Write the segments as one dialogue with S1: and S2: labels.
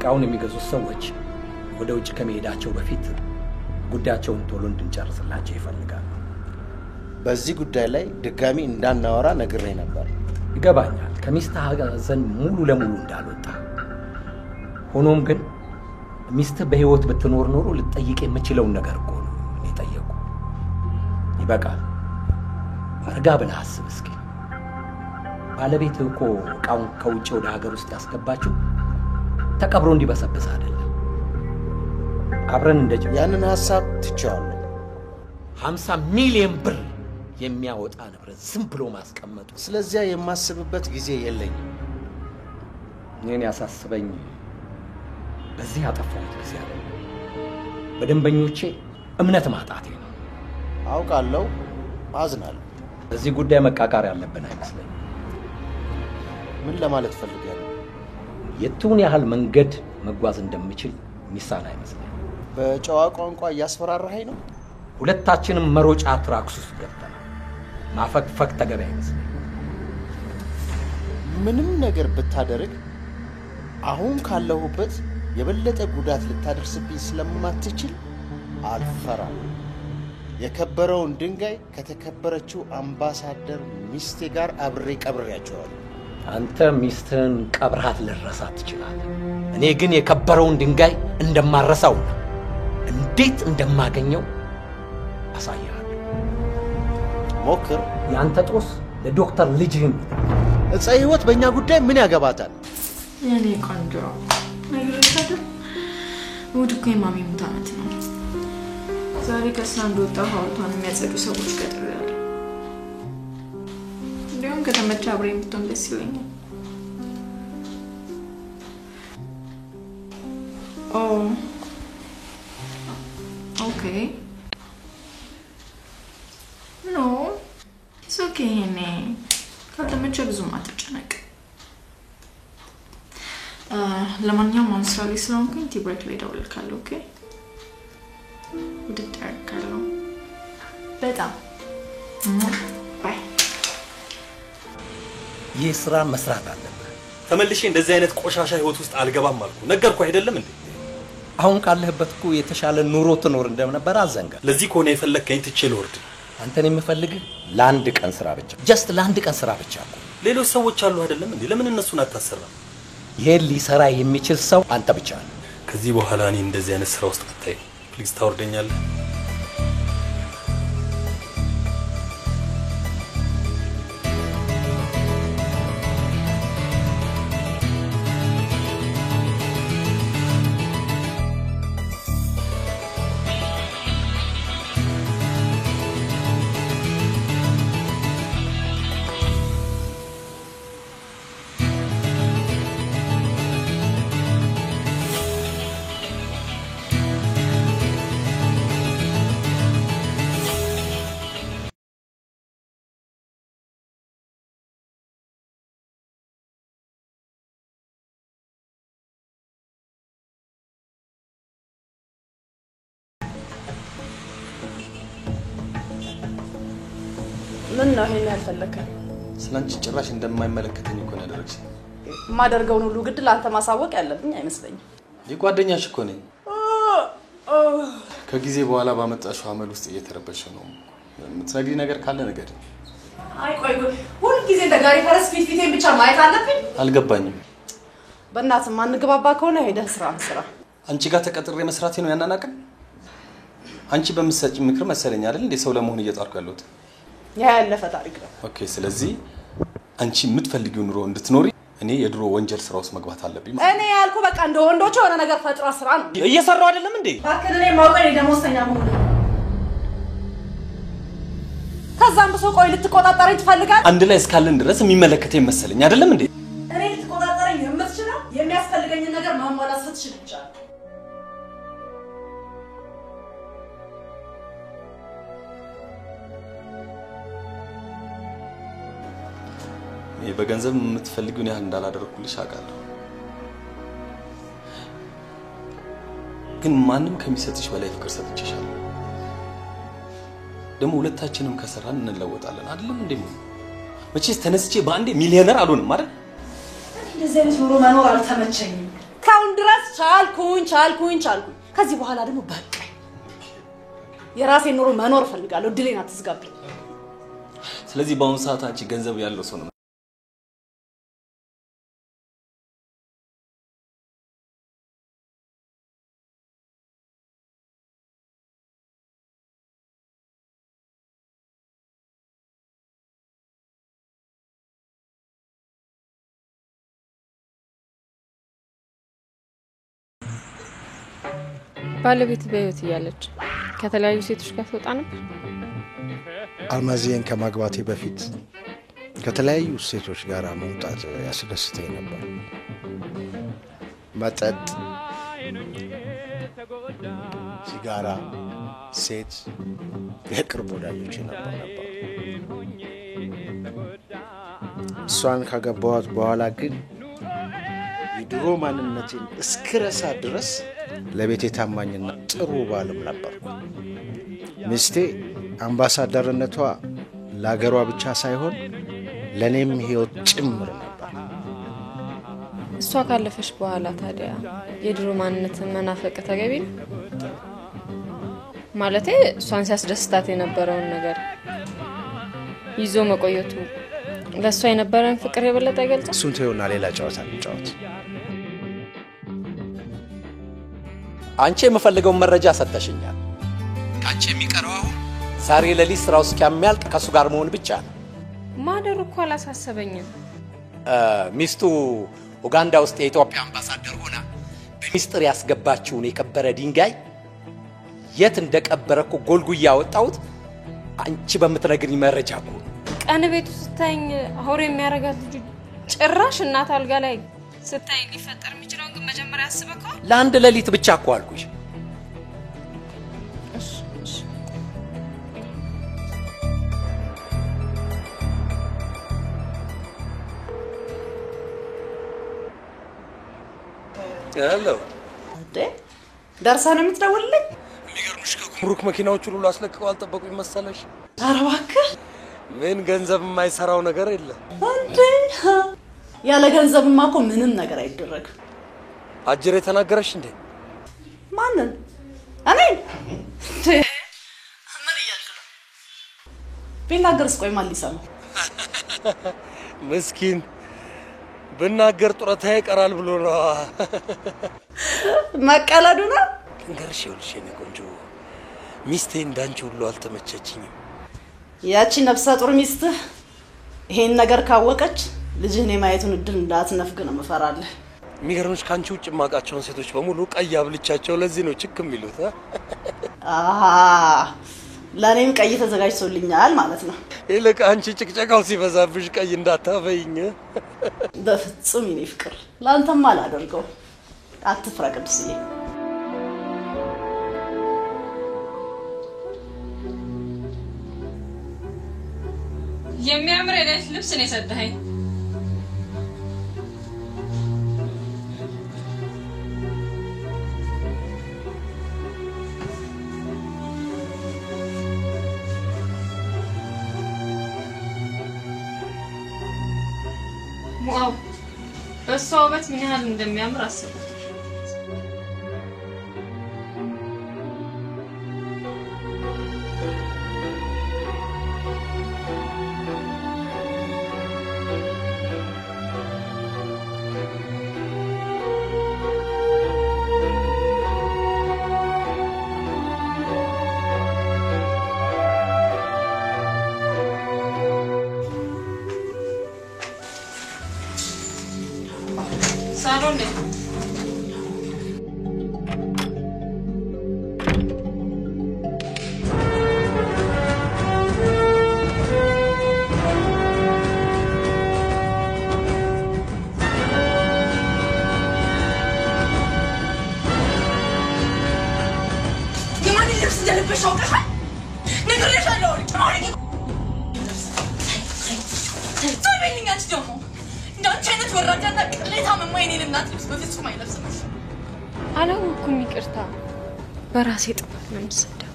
S1: እቃውን የሚገዙት ሰዎች ወደ ውጭ ከመሄዳቸው በፊት ጉዳያቸውን ቶሎ እንድንጨርስላቸው ይፈልጋሉ።
S2: በዚህ ጉዳይ ላይ ድጋሚ እንዳናወራ ነግሬ ነበር።
S1: ይገባኛል ከሚስትህ ሐዘን ሙሉ ለሙሉ እንዳልወጣ። ሆኖም ግን ሚስትህ በህይወት ብትኖር ኖሮ ልትጠይቅ የምችለውን ነገር እኮ ነው እኔ ጠየቁ። ይበቃል። አርጋ ብለህ አስብ እስኪ። ባለቤትህ እኮ እቃውን ከውጭ ወደ ሀገር ውስጥ ያስገባችው ተቀብሮ እንዲበሰብስ አይደለም። አብረን
S2: ያንን ሐሳብ ትቼዋለሁ።
S1: 50 ሚሊዮን ብር የሚያወጣ ንብረት ዝም ብሎ ማስቀመጡ
S2: ስለዚያ የማስብበት ጊዜ የለኝም።
S1: እኔን ያሳስበኝ በዚህ ያጠፋሁት ጊዜ አይደለም፣ በደንበኞቼ እምነት ማጣቴ ነው።
S2: አውቃለሁ፣ አዝናለሁ።
S1: በዚህ ጉዳይ መቃቃር ያለብን አይመስለኝም።
S2: ምን ለማለት ፈልገህ ነው?
S1: የቱን ያህል መንገድ መጓዝ እንደምችል ሚሳን አይመስለኝም።
S2: በጨዋ ቋንቋ እያስፈራራኸኝ ነው?
S1: ሁለታችንም መሮጫ ትራክስ ውስጥ ገብተናል። ማፈግፈግ ተገቢ አይመስለኝም።
S2: ምንም ነገር ብታደርግ አሁን ካለሁበት የበለጠ ጉዳት ልታደርስብኝ ስለማትችል አልፈራም። የከበረውን ድንጋይ ከተከበረችው አምባሳደር ሚስቴ ጋር አብሬ ቀብሬያቸዋለሁ።
S1: አንተ ሚስትህን ቀብራት ልረሳት ትችላለህ። እኔ ግን የከበረውን ድንጋይ እንደማረሳው እንዴት እንደማገኘው አሳያለሁ።
S2: ሞክር።
S1: ያንተ ጦስ ለዶክተር ልጅህም
S2: እፀ ህይወት በእኛ ጉዳይ ምን ያገባታል?
S3: የኔ ቆንጆ ነግሬሻለሁ። እሑድ እኮ የማሚ ሙት ዓመት ነው። ዛሬ ከስራ እንደወጣሁ ሐውልቷን የሚያጸዱ ሰዎች ቀጥሬያለሁ። እንዲያውም ከተመቸ አብረኝ ብትሆን ደስ ይለኛል። ኦኬ ኖ it's okay ሄኔ ከተመቸ ብዙም አትጨነቅ። ለማንኛውም አሁን ስራ ላይ ስለሆንኩኝ ቲ ብሬክ ላይ እደውልልካለሁ። ኦኬ ውድድ አደርጋለሁ በጣም ባይ።
S1: ይህ ስራ መስራት አለብህ።
S4: ተመልሼ እንደዚህ አይነት ቆሻሻ ህይወት ውስጥ አልገባም አልኩ። ነገርኩ አይደለም እንዴ?
S1: አሁን ካለህበት እኮ የተሻለ ኑሮ ትኖር እንደነበር አዘንጋ።
S4: ለዚህ ከሆነ የፈለከኝ ትቼ ልወርድ።
S1: አንተን የምፈልግህ ለአንድ ቀን ስራ ብቻ፣ ጀስት ለአንድ ቀን ስራ ብቻ እኮ።
S4: ሌሎች ሰዎች አሉ አይደለም እንዴ? ለምን እነሱን አታሰራም?
S1: ይሄን ሊሰራ የሚችል ሰው አንተ ብቻ ነህ።
S4: ከዚህ በኋላ እኔ እንደዚህ አይነት ስራ ውስጥ አታይ። ፕሊዝ ታወርደኛለህ?
S5: ምን ነው ይሄን ያልፈለከኝ?
S4: ስላንቺ ጭራሽ እንደማይመለከተኝ እኮ ነው ያደረግሽ።
S5: ማደርገውን ሁሉ ግድ ላንተ ማሳወቅ ያለብኝ አይመስለኝም።
S4: የጓደኛሽ እኮ ነኝ። ከጊዜ በኋላ ባመጣሽው አመል ውስጥ እየተረበሽ ነው። የምትነግሪኝ ነገር ካለ ንገሪኝ።
S5: አይ ቆይ ሁሉ ጊዜ እንደጋሪ ፈረስ ፊቴን ብቻ ማየት አለብኝ?
S4: አልገባኝም።
S5: በእናትህ ማንግባባ ከሆነ ሄደህ ስራ።
S4: አንቺ ጋር ተቀጥሬ መስራቴ ነው ያናናቀን? አንቺ በምትሰጪ ምክር መሰለኝ አይደል እንዴ ሰው ለመሆን እየጣርኩ ያለሁት?
S5: ያ ያለፈ ታሪክ ነው።
S4: ኦኬ ስለዚህ አንቺ የምትፈልጊው ኑሮ እንድትኖሪ እኔ የድሮ ወንጀል ስራ ውስጥ መግባት አለብኝ።
S5: እኔ ያልኩ በቃ እንደ ወንዶች የሆነ ነገር ፈጥራ ስራ ነው።
S4: እየሰራው አይደለም እንዴ?
S5: ባክህ እኔ ማውቀኝ ደሞዝተኛ መሆን ከዛም ብሶ ቆይ ልትቆጣጣረኝ ትፈልጋለህ?
S4: አንድ ላይ እስካለን ድረስ የሚመለከተኝ መሰለኝ አይደለም እንዴ?
S5: እኔ ልትቆጣጣረኝ የምትችለው የሚያስፈልገኝ ነገር ማሟላት ስትችል ብቻ ነው።
S4: በገንዘብ የምትፈልጊውን ያህል እንዳላደረኩልሽ አውቃለሁ። ግን ማንም ከሚሰጥሽ በላይ ፍቅር ሰጥቼሻለሁ። ደግሞ ሁለታችንም ከሰራን እንለወጣለን አይደለም እንዴ? መቼስ ተነስቼ በአንዴ ሚሊዮነር አልሆንም አይደል?
S5: እንደዚህ አይነት ኑሮ መኖር አልተመቸኝም። እስካሁን ድረስ ቻልኩኝ ከዚህ በኋላ ደግሞ በቃ የራሴን ኑሮ መኖር ፈልጋለሁ ድሌን አትዝጋብኝ
S4: ስለዚህ በአሁኑ ሰዓት አንቺ ገንዘብ ያለው ሰው ነው
S3: ባለቤት በህይወት እያለች ከተለያዩ ሴቶች ጋር ተወጣ ነበር
S2: አልማዚየን ከማግባቴ በፊት ከተለያዩ ሴቶች ጋር መውጣት ያስደስተኝ ነበር መጠጥ ሲጋራ ሴት የቅርብ ወዳጆቼ ነበር እሷን ካገባኋት በኋላ ግን የድሮ ማንነቴን እስክረሳ ድረስ ለቤቴ ታማኝና ጥሩ ባልም ነበር ሚስቴ አምባሳደርነቷ ለሀገሯ ብቻ ሳይሆን ለኔም ህይወት ጭምር ነበር
S3: እሷ ካለፈሽ በኋላ ታዲያ የድሮ ማንነትን መናፈቅ ተገቢ ነው ማለቴ እሷን ሲያስደስታት የነበረውን ነገር ይዞ መቆየቱ ለሷ የነበረን ፍቅር የበለጠ ይገልጻል
S2: እሱን ተይውና ሌላ ጨዋታ እንጫወት
S1: አንቺ የምፈልገው መረጃ ሰጠሽኛል ካንቺ የሚቀረው አሁን ዛሬ ለሊት ስራው እስኪያመልጥ ከሱ ጋር መሆን ብቻ ነው
S3: ማደሩ እኮ አላሳሰበኝም
S1: ሚስቱ ኡጋንዳ ውስጥ የኢትዮጵያ አምባሳደር ሆና በሚስጥር ያስገባችውን የከበረ ድንጋይ የት እንደቀበረኩ ጎልጉያ ወጣውት አንቺ በመትነግሪ መረጃ እኮ
S3: ቀን ቤቱ ስታይኝ አውሬ የሚያረጋት ልጅ ጭራሽ እናት አልጋ ላይ ስታይ ሊፈጠር የሚችለው ግን መጀመሪያ አስበከው
S1: ለአንድ ለሊት ብቻ እኮ አልኩሽ
S4: ሄሎ
S5: ደርሳ ነው የምትደውልልኝ
S4: የሚገርምሽ ከጉምሩክ መኪናዎች ሁሉ አስለቅቀው አልጠበቁኝ መሰለሽ
S5: ኧረ እባክህ
S4: ምን ገንዘብ የማይሰራው ነገር የለ
S5: እንዴ ያለ ገንዘብማ እኮ ምንም ነገር አይደረግም
S4: አጅሬ ተናገረሽ እንዴ
S5: ማንን እኔ ምን እያልክ ነው ቢናገርስ ቆይ ማን ሊሰማው
S4: ምስኪን ብናገር ጡረታ ይቀራል ብሎ ነው
S5: መቀለዱ ነው
S4: እንገርሽ ይልሽ የኔ ቆንጆ ሚስቴ እንዳንቺ ሁሉ አልተመቸችኝም
S5: ያቺ ነፍሰ ጡር ሚስት ይሄን ነገር ካወቀች ልጅህን የማየቱን እድል እንዳትነፍግ ነው መፈራለህ
S4: የሚገርምሽ ካንቺ ውጭ ማቃቸውን ሴቶች በሙሉ ቀይ አብልቻቸው ለዚህ ነው ችክ የሚሉት
S5: አሃ ለኔም ቀይ ተዘጋጅቶልኛል ማለት ነው
S4: ይልቅ አንቺ ጭቅጨቃው ሲበዛብሽ ቀይ እንዳታፈይኝ
S5: በፍጹም የኔ ፍቅር ላንተም አላደርገው አትፍራ ቅዱስዬ
S3: የሚያምር አይነት ልብስ ነው የሰጠኸኝ ዋው በሷ ውበት ምን ያህል እንደሚያምር አስብ ሳሎን
S5: የማን ልብስ እንደለበሽ አውቀሻል ነግሬሻለሁ ትበይኛለሽ ደግሞ እንዳንቺ አይነት ወራዳና ቅሌታም የማይኔን እናት ልብስ በፍጹም አይለብስም
S3: አላውኩም ይቅርታ በራሴ ጥፋት ነው የምሰደው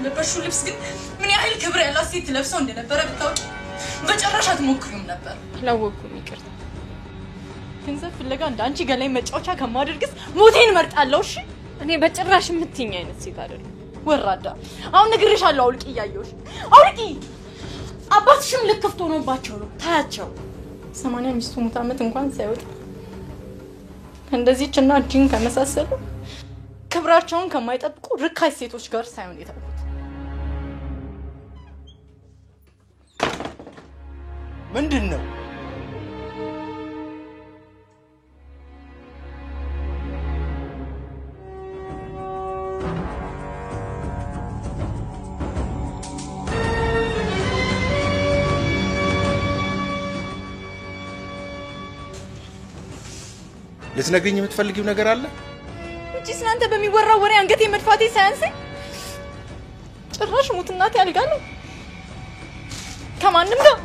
S5: ለበሽው ልብስ ግን ምን ያህል ክብር ያላት ሴት ለብሰው እንደነበረ ብታውቂ በጭራሽ አትሞክሪም ነበር
S3: አላውኩም ይቅርታ ገንዘብ ፍለጋ እንዳንቺ ገላይ መጫወቻ ከማደርግስ ሞቴን እመርጣለሁ። እሺ
S5: እኔ በጭራሽ የምትይኝ አይነት ሴት አይደለም።
S3: ወራዳ አሁን ነግሬሻለሁ። አውልቂ እያየሁሽ አውልቂ። አባትሽም ልክፍት ሆኖባቸው ነው ታያቸው። 80 ሚስቱ ሙት ዓመት እንኳን ሳይወጣ እንደዚህ ጭና ጂን ከመሳሰሉ ክብራቸውን ከማይጠብቁ ርካሽ ሴቶች ጋር ሳይሆን የተውኩት።
S2: ምንድነው? ልትነግሪኝ የምትፈልጊው ነገር አለ?
S3: እንጂ ስናንተ በሚወራው ወሬ አንገቴ መድፋቴ ሳያንሰኝ ጭራሽ ሙት እናቴ አልጋ ነው ከማንም ጋር።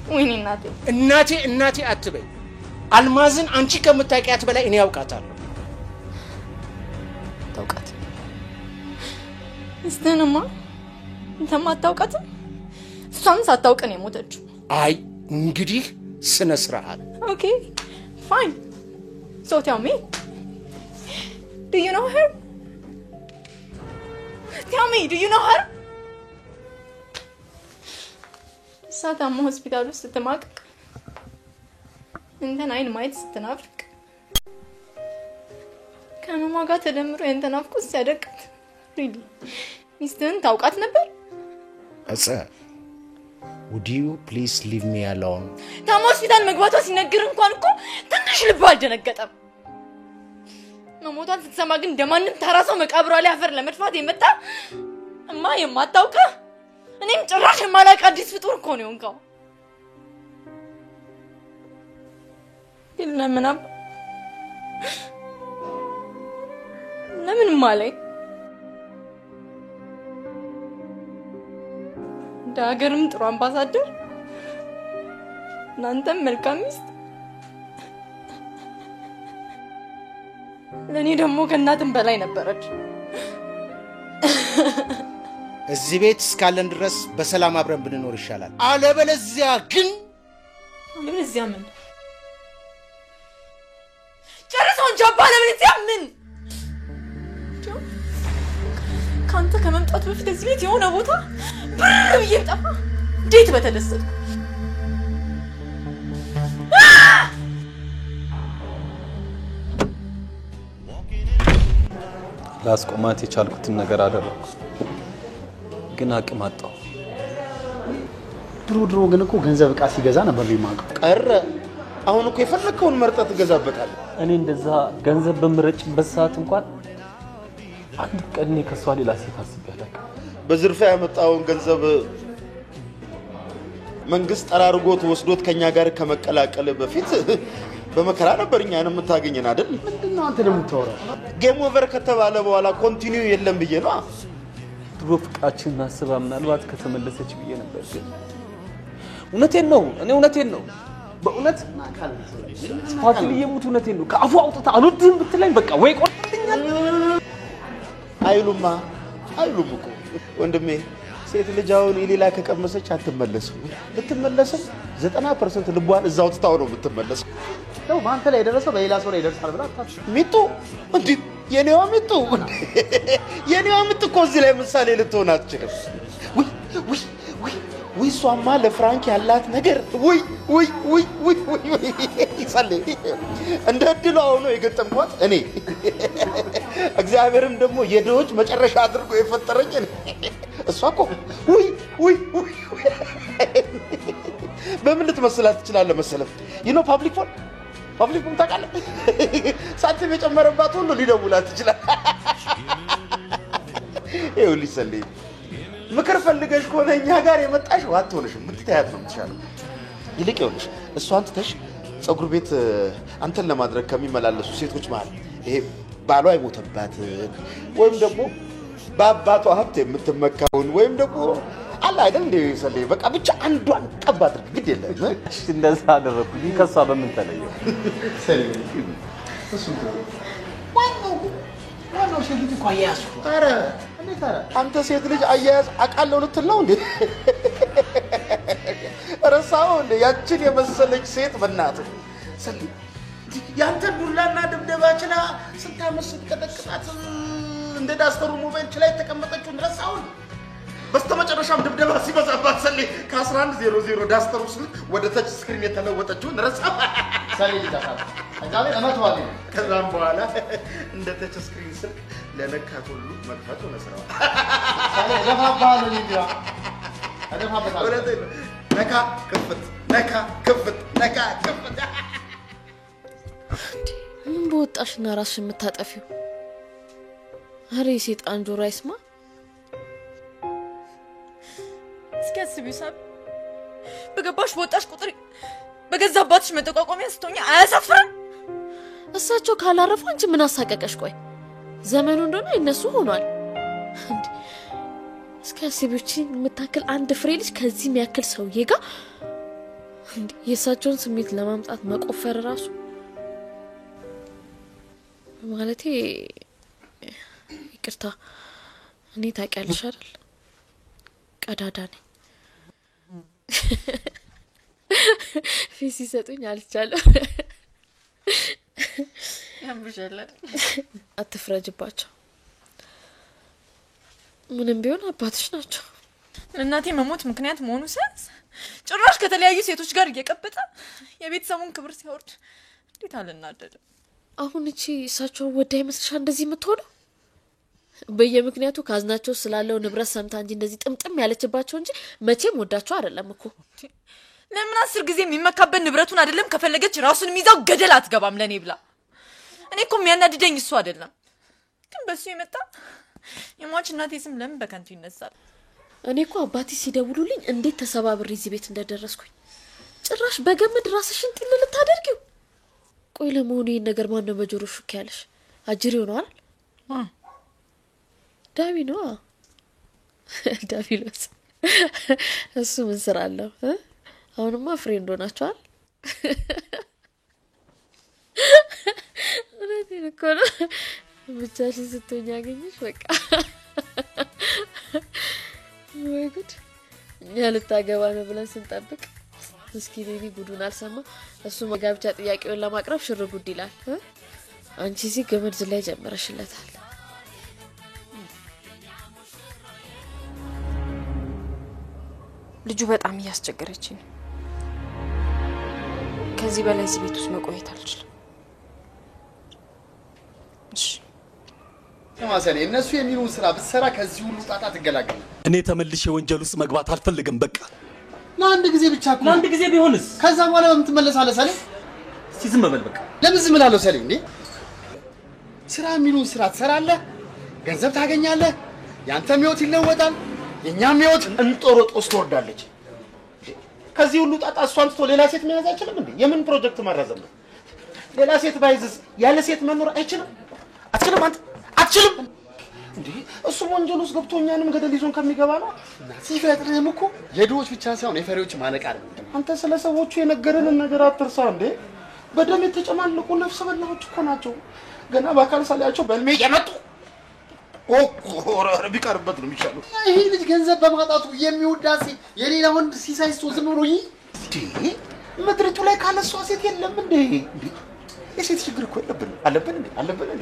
S3: ወይኔ
S2: እናቴ አትበይ። አልማዝን አንቺ ከምታውቂያት በላይ እኔ ያውቃታለሁ።
S3: ታውቃት እስተንማ እንተማ አታውቃትም። እሷም ሳታውቅ ነው የሞተችው።
S2: አይ እንግዲህ ስነ ስርዓት።
S3: Okay, fine. So tell me, do you know her? Tell me, do you know her? ሳታማ ሆስፒታል ውስጥ ስትማቅቅ እንተን አይን ማየት ስትናፍቅ ከማማ ጋር ተደምሮ እንተን ናፍቆት ሲያደቅት ሪሊ ሚስትህን ታውቃት ነበር?
S2: Would you please leave me alone?
S3: ታማ ሆስፒታል መግባቷ ሲነገር እንኳን እኮ ትንሽ ልብ አልደነገጠም። መሞቷን ስትሰማ ግን እንደማንም ተራሰው መቃብሯ ላይ አፈር ለመድፋት የመጣ እማ የማታውቀ እኔም ጭራሽ የማላውቅ አዲስ ፍጡር እኮ ነው እንካው። ለምን ማለኝ ዳገርም ጥሩ አምባሳደር እናንተም መልካም ሚስት ለኔ ደግሞ ከእናትም በላይ ነበረች።
S2: እዚህ ቤት እስካለን ድረስ በሰላም አብረን ብንኖር ይሻላል። አለበለዚያ
S3: ምን ጨርሰውን ጃባ አለበለዚያ ምን ካንተ ከመምጣት በፊት እዚህ ቤት የሆነ ቦታ ብር ብዬ ጠፋ። እንዴት በተደሰትኩ
S4: ላስቆማት የቻልኩትን ነገር አደረኩ፣ ግን አቅም አጣሁ።
S6: ድሮ ግን እኮ ገንዘብ ዕቃ ሲገዛ ነበር ሊማቀው
S2: ቀረ። አሁን እኮ የፈለከውን መርጠህ ትገዛበታል።
S4: እኔ እንደዛ ገንዘብ በምረጭበት ሰዓት እንኳን አንድ ቀን እኔ ከሷ ሌላ ሴት አስቤያለሁ።
S7: በዝርፊያ ያመጣውን ገንዘብ መንግስት ጠራርጎት ወስዶት ከኛ ጋር ከመቀላቀል በፊት በመከራ ነበር እኛን የምታገኘን አይደል?
S6: ምንድነው አንተ ደግሞ የምታወራው?
S7: ጌም ኦቨር ከተባለ በኋላ ኮንቲኒው የለም ብዬ ነው።
S4: ድሮ ፍቅራችንን አስባ ምናልባት ከተመለሰች ብዬ ነበር። ግን እውነቴን ነው በእውነት ፋሲል የሙት እውነቴን ነው። ከአፉ አውጥታ አልወድህም ብትለኝ በቃ ወይ ቆርጥልኛል።
S7: አይሉም እኮ ወንድሜ፣ ሴት ልጅ አሁን የሌላ ከቀመሰች አትመለስም። ብትመለስም 90% ልቧን እዛው ትታው ነው የምትመለሰው።
S6: ነው ባንተ ላይ የደረሰው በሌላ ሰው ላይ ይደርሳል ብላ አታስብ።
S7: ሚጡ እንዴ የኔዋ ሚጡ እኮ እዚህ ላይ ምሳሌ ልትሆን አትችልም። ወይ ሷማ ለፍራንክ ያላት ነገር ወይ ይጸልይ እንደ እድሉ ሆኖ የገጠምኳት እኔ እግዚአብሔርም ደግሞ የድሆች መጨረሻ አድርጎ የፈጠረኝ እሷ እኮ ወይ በምን ልትመስላት ትችላለህ መሰለህ? ፓብሊክ ፎን ታውቃለህ? ሳንቲም የጨመረባት ሁሉ ሊደውላት ይችላል። ይኸውልሽ ሰልይ ምክር ፈልገሽ ከሆነ እኛ ጋር የመጣሽ አትሆንሽም። ብትታያት ነው የምትሻለው። ይልቅ ይኸውልሽ እሷን ትተሽ ፀጉር ቤት አንተን ለማድረግ ከሚመላለሱ ሴቶች መሀል ይሄ ባሏ የሞተባት ወይም ደግሞ በአባቷ ሀብት የምትመካውን ወይም ደግሞ አለ አይደል እንደ ሰለይ በቃ ብቻ አንዷን ቀብ አድርግ። ግድ የለም
S4: እሺ እንደዛ አደረኩኝ። ከሷ በምን ተለየው?
S6: ሰለይ እሱ ዋናው ሸጊት እኮ አያያዙ። ኧረ እንዴት አንተ
S7: ሴት ልጅ አያያዝ አቃለው ልትል ነው እንዴ? ረሳው እንደ ያችን የመሰለች ሴት በእናትህ ሰሊ ያንተ ዱላና ድብደባችና ስንት ዓመት ስትቀጠቅጣት እንደ ዳስተሩ ሞባይል ላይ ተቀመጠችውን ረሳው። በስተመጨረሻም ድብደባ ሲበዛባት ሰሊ ከ1100 ዳስተሩ ስልክ ወደ ተች ስክሪን የተለወጠችውን ረሳው።
S6: ሰሊ ልታሳብ አጋለ አመቷል።
S7: ከዛም በኋላ እንደ ተች ስክሪን ስልክ ለነካት ሁሉ መጥፋት ሆነ ስራው።
S6: ሰሊ ለፋባለ ሊዲያ አደፋበታል።
S7: ነካ ክፍት ነካ ክፍት ነካ ክፍት
S8: ምን በወጣሽና ራስሽ የምታጠፊው? አሬ ሰይጣን ጆሮ አይስማ።
S3: እስኪ አስቢው ሳብ በገባሽ በወጣሽ ቁጥር በገዛ አባትሽ መጠቋቋሚያ ስትሆኚ አያሳፍርም?
S8: እሳቸው ካላረፉ አንቺ ምን አሳቀቀሽ? ቆይ ዘመኑ እንደሆነ እነሱ ሆኗል። እስኪ አስቢው የምታክል አንድ ፍሬ ልጅ ከዚህ የሚያክል ሰውዬ ጋር የእሳቸውን ስሜት ለማምጣት መቆፈር ራሱ ማለቴ ይቅርታ እኔ ታውቂያለሽ አይደል ቀዳዳ ነኝ። ፊስ ይሰጡኝ አልቻለሁ።
S3: ያምብሻል።
S8: አትፍረጅባቸው። ምንም ቢሆን አባትሽ ናቸው።
S3: እናቴ መሞት ምክንያት መሆኑ ሳይንስ ጭራሽ ከተለያዩ ሴቶች ጋር እየቀበጠ የቤተሰቡን ክብር ሲያወርድ እንዴት አልናደድም?
S8: አሁን እቺ እሳቸው ወዳ ይመስልሻል እንደዚህ የምትሆነው? በየምክንያቱ ካዝናቸው ስላለው ንብረት ሰምታ እንጂ እንደዚህ ጥምጥም ያለችባቸው እንጂ መቼም ወዳቸው አይደለም እኮ።
S3: ለምን 10 ጊዜ የሚመካበት ንብረቱን አይደለም ከፈለገች ራሱን የሚይዛው ገደል አትገባም ለኔ ብላ። እኔ እኮ የሚያናድደኝ እሱ አይደለም ግን በሱ የመጣ የሟች እናቴ ስም ለምን በከንቱ ይነሳል?
S8: እኔ እኮ አባቴ ሲደውሉልኝ እንዴት ተሰባብሬ እዚህ ቤት እንደደረስኩኝ ጭራሽ በገመድ ራስሽን ጥል ልታደርጊው። ቆይ ለመሆኑ ይሄን ነገር ማን ነው በጆሮ ሹክ ያለሽ? አጅሪው ነው አይደል? ዳዊ ነው። ዳቪሎስ እሱ ምን ስራ አለው? አሁንማ ፍሬንድ ሆናችኋል። እኔ እኮ ነው ብቻሽን ስትሆኝ ያገኘሽ በቃ። ወይ ጉድ! እኛ ልታገባ ነው ብለን ስንጠብቅ እስኪ ሌሊ ጉዱን አልሰማ። እሱ መጋብቻ ጥያቄውን ለማቅረብ ሽር ጉድ ይላል። አንቺ እዚህ ገመድ ዝላይ ጀመረሽለታል።
S3: ልጁ በጣም እያስቸገረችኝ ነው። ከዚህ በላይ እዚህ ቤት ውስጥ መቆየት አልችልም። እሺ
S6: ተማሰኔ እነሱ የሚሉን ስራ ብትሰራ ከዚህ ሁሉ ጣጣ ትገላገል።
S9: እኔ ተመልሼ ወንጀል ውስጥ መግባት አልፈልግም። በቃ
S6: ለአንድ ጊዜ ብቻ እኮ
S4: ለአንድ ጊዜ ቢሆንስ?
S6: ከዛ በኋላ በምትመለሳለህ ሰሌ?
S4: እስቲ ዝም በል በቃ።
S6: ለምን ዝም እላለሁ ሰሌ? እንዴ ስራ የሚሉን ስራ ትሰራለህ፣ ገንዘብ ታገኛለህ፣ ያንተም ህይወት ይለወጣል፣ የኛም ህይወት
S7: እንጦሮጦስ ትወርዳለች። ከዚህ ሁሉ ጣጣ እሷን ትቶ ሌላ ሴት መያዝ አይችልም እንዴ? የምን ፕሮጀክት ማራዘም ነው? ሌላ ሴት ባይዝስ ያለ ሴት መኖር አይችልም? አትችልም አንተ አትችልም እንዴ? እሱም ወንጀል ውስጥ ገብቶ እኛንም ገደል ይዞን ከሚገባ ነው።
S6: ሲፈጥርህም እኮ የድሆች ብቻ ሳይሆን የፈሪዎች ማለቃ አይደለም።
S7: አንተ ስለ ሰዎቹ የነገረንን ነገር አትርሳ እንዴ። በደም የተጨማለቁ ነፍስ በላዎች እኮ ናቸው። ገና በአካል ሳላያቸው በልሜ የመጡ ኦር ቢቀርበት ነው የሚሻለው።
S6: ይሄ ልጅ ገንዘብ በማጣቱ የሚወዳት የሌላ ወንድ ሲሳይስቶ ዝም ብሎ
S7: እንዴ ምድሪቱ ላይ ካለሷ ሴት የለም እንዴ? የሴት ችግር እኮ አለብን እንዴ?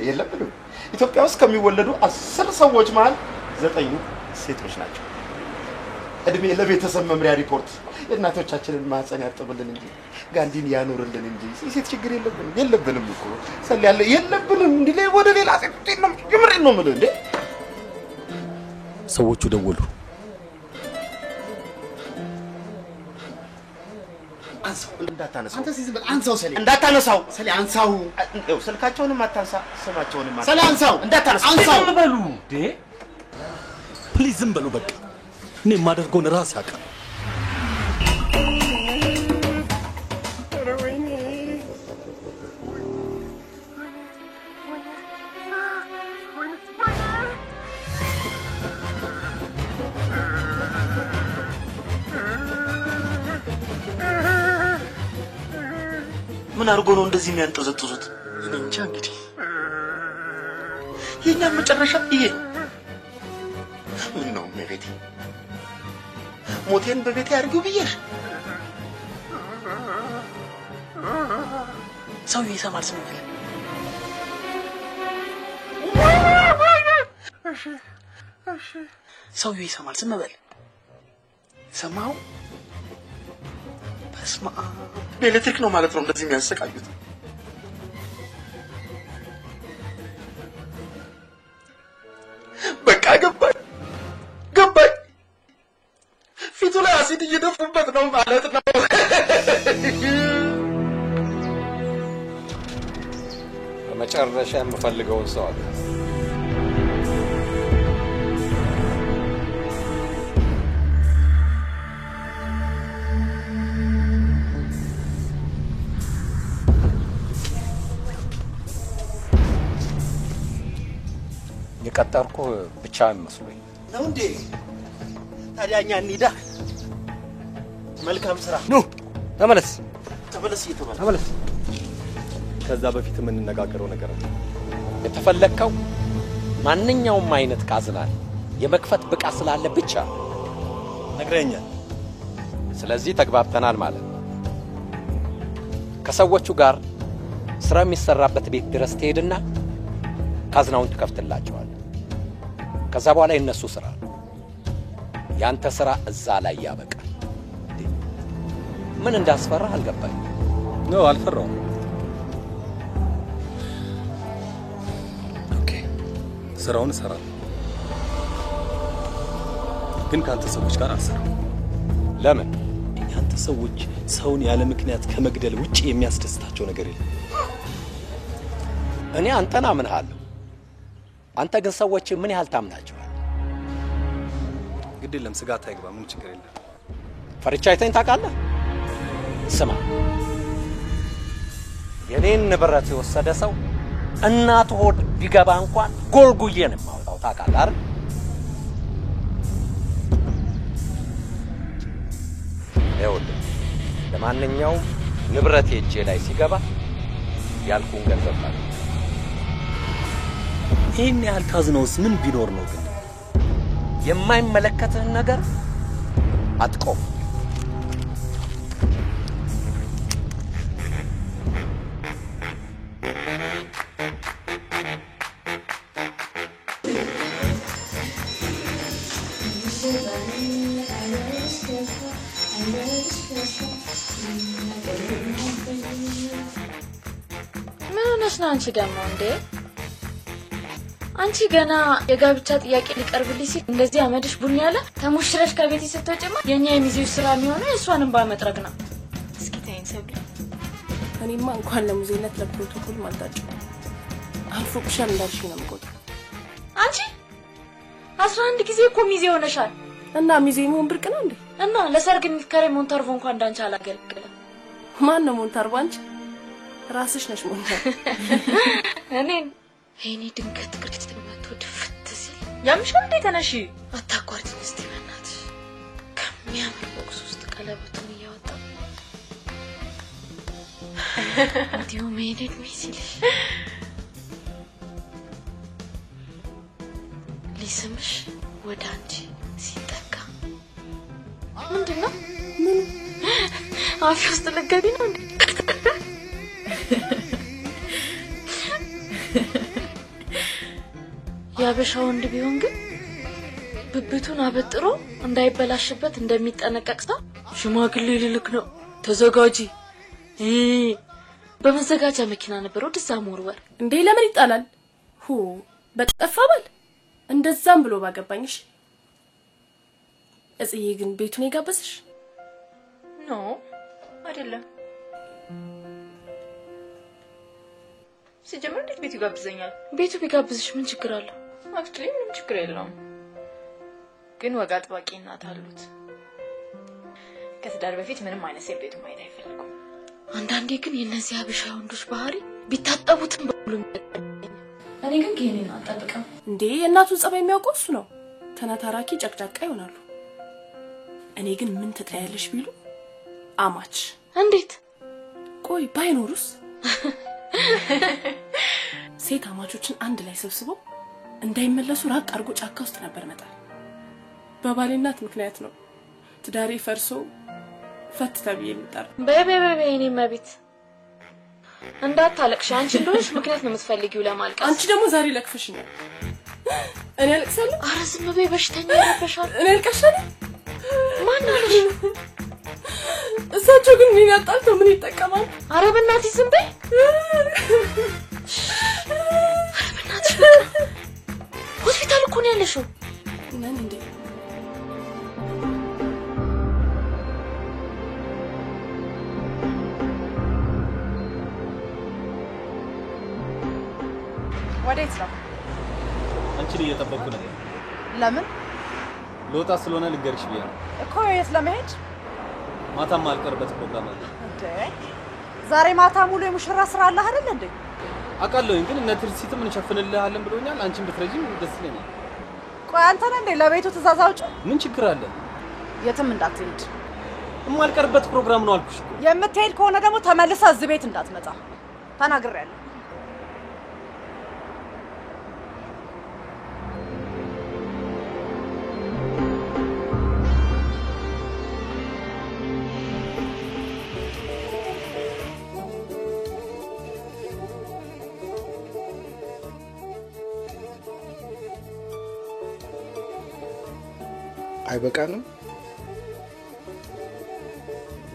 S7: የለብንም። ኢትዮጵያ ውስጥ ከሚወለዱ 10 ሰዎች መሃል 9 ሴቶች ናቸው። እድሜ ለቤተሰብ መምሪያ ሪፖርት የእናቶቻችንን ማህፀን ያጥብልን እንጂ ጋንዲን ያኖርልን እንጂ የሴት ችግር የለብንም እኮ ሰላለ የለብንም። እንዴ ወደ ሌላ ሴት ነው የምሬን ነው የምልህ እንዴ።
S9: ሰዎቹ ደወሉ።
S7: አንሳው እንዳታነሳው።
S6: አንተ ሲዝም አንሳው ሰሌ
S7: እንዳታነሳው
S6: ሰሌ አንሳው።
S7: ይኸው ስልካቸውንም አታንሳ፣ ስማቸውንም
S6: ሰሌ አንሳው
S7: እንዳታነሳው።
S6: አንሳው
S4: በሉ እንዴ
S9: ፕሊዝ ዝም በሉ በቃ። እኔ የማደርገውን ራስ ያውቃል።
S7: ምን አርጎ ነው እንደዚህ የሚያንጠዘጥዙት? እንጃ እንግዲህ የኛ መጨረሻ ይሄ ምን ነው? ሞቴን በቤቴ አድርጊው ብዬሽ
S10: ሰውዬው ይሰማል ስም በል ሰውዬው ይሰማል ስም በል ሰማው በስማ
S7: ኤሌክትሪክ ነው ማለት ነው እንደዚህ የሚያሰቃዩት በቃ ገባኝ ፊቱ ላይ አሲድ እየደፉበት ነው ማለት ነው
S1: በመጨረሻ የምፈልገውን ሰው አለ የቀጠርኩ ብቻ መስሎኝ
S7: ነው እንዴ ታዲያኛ እንሂዳ መልካም ስራ
S1: ኑ ተመለስ
S7: ተመለስ
S9: ከዛ በፊት የምንነጋገረው ነገር አለ
S1: የተፈለከው ማንኛውም አይነት ካዝናል የመክፈት ብቃት ስላለ ብቻ
S9: ነግረኛል
S1: ስለዚህ ተግባብተናል ማለት ከሰዎቹ ጋር ስራ የሚሰራበት ቤት ድረስ ትሄድና ካዝናውን ትከፍትላቸዋል ከዛ በኋላ የነሱ ስራ ያንተ ስራ እዛ ላይ ያበቃል ምን እንዳስፈራ አልገባኝ
S9: ነው አልፈራው ኦኬ ስራውን እሰራለሁ ግን ካንተ ሰዎች ጋር አልሰራም
S1: ለምን
S9: ያንተ ሰዎች ሰውን ያለ ምክንያት ከመግደል ውጪ የሚያስደስታቸው ነገር የለም
S1: እኔ አንተን አምንሃለሁ አንተ ግን ሰዎች ምን ያህል ታምናቸዋል
S9: ግድ የለም ስጋት አይግባ ምን ችግር የለም
S1: ፈርቻ አይተኝ ታውቃለህ ስማ የኔን ንብረት የወሰደ ሰው እናቱ ሆድ ቢገባ እንኳን ጎልጉዬ ነው የማወጣው ታውቃለህ አይደል ይኸውልህ ለማንኛውም ንብረቴ እጄ ላይ ሲገባ ያልኩን ገንዘብ ነው
S9: ይሄን ያህል ካዝናውስ ምን ቢኖር ነው ግን
S1: የማይመለከትህን ነገር አትቆም
S8: ምን ሆነሽ ነው አንቺ ደግሞ እንዴ አንቺ ገና የጋብቻ ጥያቄ ሊቀርብልኝ ሲል እንደዚህ አመድሽ ቡን ያለ ተሙሽረሽ ከቤት ስትወጪማ የኛ የሚዜው ስራ የሚሆነው እሷንም ባመጥረግ ነው
S3: እስኪ ተይኝ ሰብል
S5: እኔማ እንኳን ለሙዚየነት ለፕሮቶኮል ማልታጭው አልፎ ቁሻን እንዳልሽ ነው የምቆጥረው
S8: አንቺ 11 ጊዜ እኮ ሚዜ ሆነሻል
S5: እና ሚዜ መሆን ብርቅ ነው እንዴ
S8: እና ለሰርግ ንከሬ ሞንታርቮ እንኳን እንዳንቺ አላገለገለ
S5: ማን ነው ሞንታርቮ አንቺ ራስሽ ነሽ ሞንታርቮ
S8: እኔን እኔ ድንገት ቅርጭት ተመቶ ድፍት ሲል
S3: ያምሻል እንዴ ተነሺ
S8: አታቋርጥ እስቲ በእናትሽ ከሚያምር ቦክስ ውስጥ ቀለበቱን እያወጣ እንዲሁ መሄድ ሚሲልሽ ሊስምሽ ወደ አንቺ ሲጠጋ ምንድነው ምን አፍ ውስጥ ልገቢ ነው እንዴ ያበሻ ወንድ ቢሆን ግን ብብቱን አበጥሮ እንዳይበላሽበት እንደሚጠነቀቅ ሰው ሽማግሌ ልልክ ነው ተዘጋጂ በመዘጋጃ መኪና ነበር ወደዛ ሞርወር
S5: እንዴ ለምን ይጣላል ሁ በጠፋ ባል እንደዛም ብሎ ባገባኝሽ እጽዬ ግን ቤቱን ይጋበዝሽ
S3: ኖ አይደለም ሲጀምር እንዴት ቤቱ ይጋብዘኛል
S8: ቤቱ ቢጋብዝሽ ምን ችግር አለው
S3: አክቹሊ ምንም ችግር የለውም ግን ወጋ አጥባቂ እናት አሉት ከትዳር በፊት ምንም አይነት ሴት ቤቱ ማየት አይፈልጉም
S8: አንዳንዴ ግን የነዚህ አበሻ ወንዶች ባህሪ ቢታጠቡትም በሙሉ እኔ ግን ከኔን አጣብቀም
S5: እንዴ የእናቱን ጸባይ የሚያውቀው እሱ ነው ተናታራኪ ጨቅጫቃ ይሆናሉ እኔ ግን ምን ተጠያለሽ ቢሉ አማች
S8: እንዴት
S5: ቆይ ባይኖርስ ሴት አማቾችን አንድ ላይ ሰብስበው እንዳይመለሱ ራቅ አርጎ ጫካ ውስጥ ነበር መጣል በባሌናት ምክንያት ነው ትዳሬ ፈርሶ
S11: ፈትተብዬ ልጠራ
S8: በበበበኔ መቤት እንዳታለቅሽ አንቺ እንደሆነሽ ምክንያት ነው የምትፈልጊው ለማልቀስ
S11: አንቺ ደግሞ ዛሬ ለክፍሽ ነው እኔ አልቅሳለሁ
S8: ኧረ ዝም በይ በሽተኛ ያረበሻል
S11: እኔ አልቅሻለሁ
S8: ማን አለሽ
S11: እሳቸው ግን ምን ያጣልተው ምን ይጠቀማል
S8: ኧረ በእናትሽ ዝም በይ በእናትሽ ሆስፒታል እኮ ነው ያለሽው
S11: ነን እንዴ
S3: ወዴት ነው
S4: አንቺን እየጠበቅኩ ነበር
S3: ለምን
S4: ልወጣ ስለሆነ ልንገርሽ ብዬ ነው
S3: እኮ የት ለመሄድ
S4: ማታም አልቀርበት ፕሮግራም አለ
S3: እንዴ ዛሬ ማታ ሙሉ የሙሽራ ስራ አለ አይደል እንዴ
S4: አቃለሁኝ ግን እነ ትርሲትም እንሸፍንልሃለን ብሎኛል አንቺን ብትረጂም ደስ ይለኛል
S3: ቆይ አንተ ነህ እንዴ ለቤቱ ትእዛዝ አውጪ
S4: ምን ችግር አለ
S3: የትም እንዳትሄድ
S4: የማልቀርበት ፕሮግራም ነው አልኩሽ
S3: የምትሄድ ከሆነ ደግሞ ተመልሰህ እዚህ ቤት እንዳትመጣ ተናግሬያለሁ
S2: አይበቃንም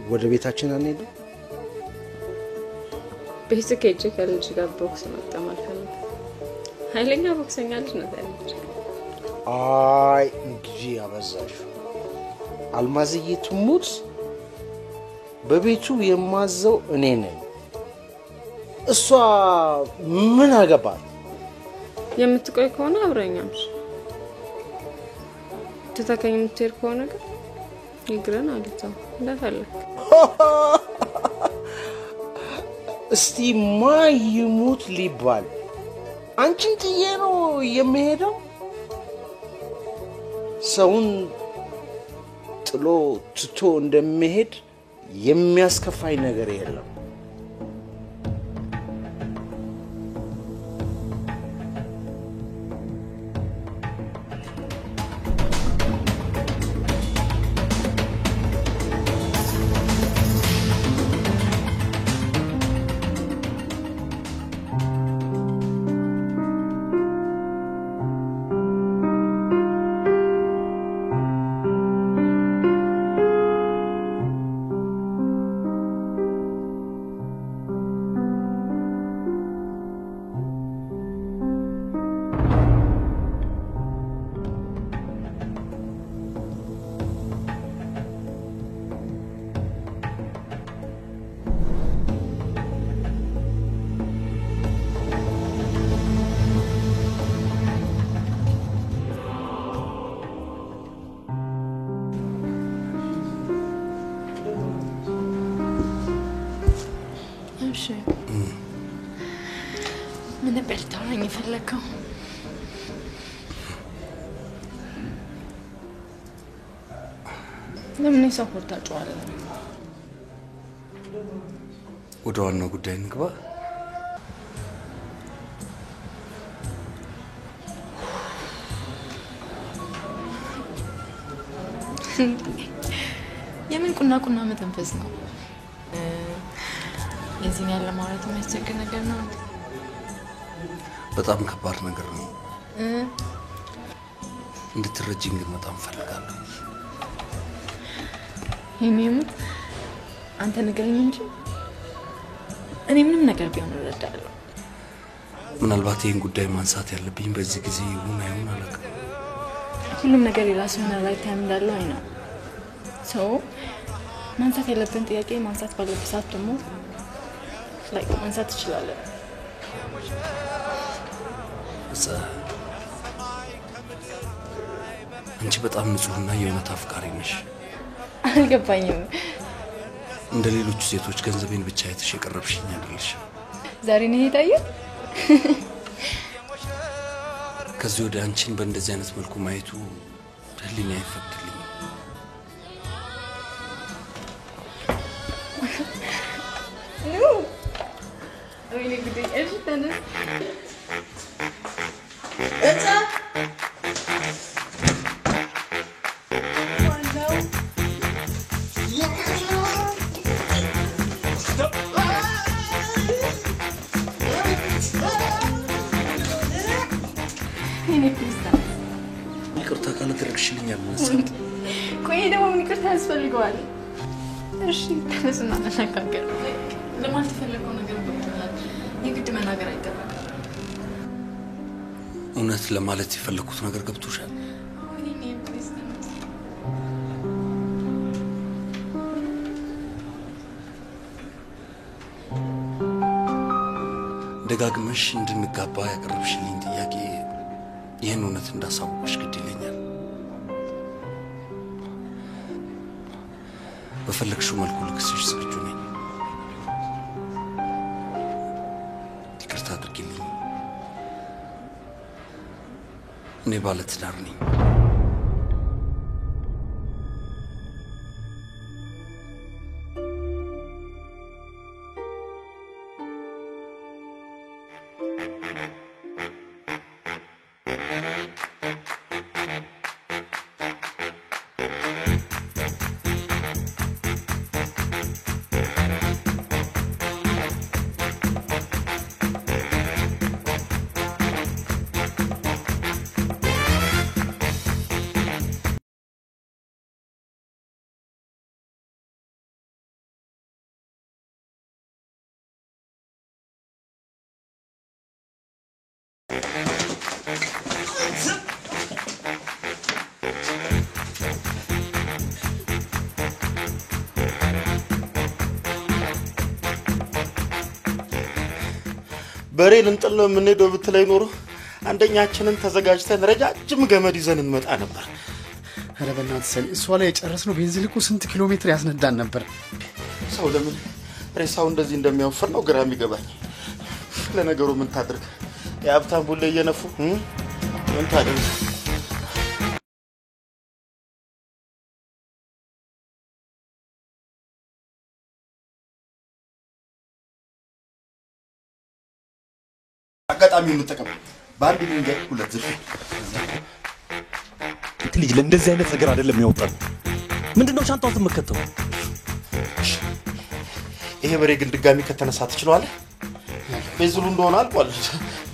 S2: ወደ ቤታችን አንሄድም
S8: ቤት ከእጅ ከልጅ ጋር ቦክስ መጣማል ፈለግ ኃይለኛ ቦክሰኛ ልጅ ነው ታለች
S2: አይ እንግዲህ አበዛሽ አልማዝዬ ትሙት በቤቱ የማዘው እኔ ነኝ እሷ ምን አገባል
S8: የምትቆይ ከሆነ አብረኛምሽ ተታከኝ የምትሄድ ከሆነ ግን ይግረን አልተው እንደፈለክ
S2: እስቲ ማይሙት ሊባል አንቺን ጥዬ ነው የሚሄደው ሰውን ጥሎ ትቶ እንደሚሄድ የሚያስከፋይ ነገር የለም
S3: ምን ነበር ልታወራኝ የፈለከው? ለምን ሰፖርት ታጫዋለህ?
S2: ወደ ዋናው ጉዳይ እንግባ።
S3: የምን ቁና መተንፈስ ነው? የዚህን ያለ ማለት የሚያስቸግር ነገር ነው።
S2: በጣም ከባድ ነገር ነው። እንድትረጂኝ ግን በጣም ፈልጋለሁ።
S3: ይሄም አንተ ንገረኝ እንጂ እኔ ምንም ነገር ቢሆን እረዳለሁ።
S2: ምናልባት ይሄን ጉዳይ ማንሳት ያለብኝ በዚህ ጊዜ ይሁን አይሁን አላውቅም።
S3: ሁሉም ነገር የራሱ የሆነ ራይት ታይም እንዳለው አይ ነው። ሰው ማንሳት ያለብን ጥያቄ ማንሳት ባለበት ሰዓት ደግሞ ማንሳት ትችላለህ።
S2: አንቺ በጣም ንጹህና የእውነት አፍቃሪ ነሽ።
S3: አልገባኝም።
S2: እንደ ሌሎቹ ሴቶች ገንዘቤን ብቻ አይተሽ የቀረብሽኝ አይደለሽ።
S3: ዛሬ ነው የታየው።
S2: ከዚህ ወደ አንቺን በእንደዚህ አይነት መልኩ ማየቱ ህሊና አይፈቅድልኝም።
S3: ወይኔ ጉዴ! እሺ ተነስ።
S6: ዋናው
S9: ያደረግሽልኛል መሰል
S11: ቆይ ደግሞ ምን ይቅርታ ያስፈልገዋል? እሺ ተነስና ተነጋገር። ለማለት የፈለገው ነገር ብቻ የግድ መናገር አይጠበቅም።
S9: እውነት ለማለት የፈለኩት ነገር ገብቶሻል? ደጋግመሽ እንድንጋባ ያቀረብሽልኝ ጥያቄ ይህን እውነት እንዳሳውቅሽ ግድ ይለኛል። በፈለግሽው መልኩ ልክስሽ ዝግጁ ነኝ። ይቅርታ አድርጊልኝ። እኔ ባለትዳር ነኝ።
S7: በሬ ልንጥል ነው የምንሄደው ብትለይ ኖሮ አንደኛችንን ተዘጋጅተን ረጃጅም ገመድ ይዘን እንመጣ ነበር።
S6: ኧረ በእናትህ ሰኒ እሷ ላይ የጨረስነው ቤንዚን እኮ ስንት ኪሎ ሜትር ያስነዳን ነበር።
S7: ሰው ለምን ሬሳው እንደዚህ እንደሚያወፍር ነው ግራ የሚገባኝ። ለነገሩ ምን ታድርግ የሀብታም ቡሌ እየነፉ ምን ታድርግ። አጋጣሚውን እንጠቀም። በአንድ መንገድ ሁለት ዝርፊያ።
S9: እንት ልጅ ለእንደዚህ አይነት ነገር አይደለም የሚያወጣው። ምንድነው ሻንጣው ተመከተው?
S7: ይሄ በሬ ግን ድጋሚ ከተነሳ ትችላለህ? ቤንዚሉ እንደሆነ አልቋል።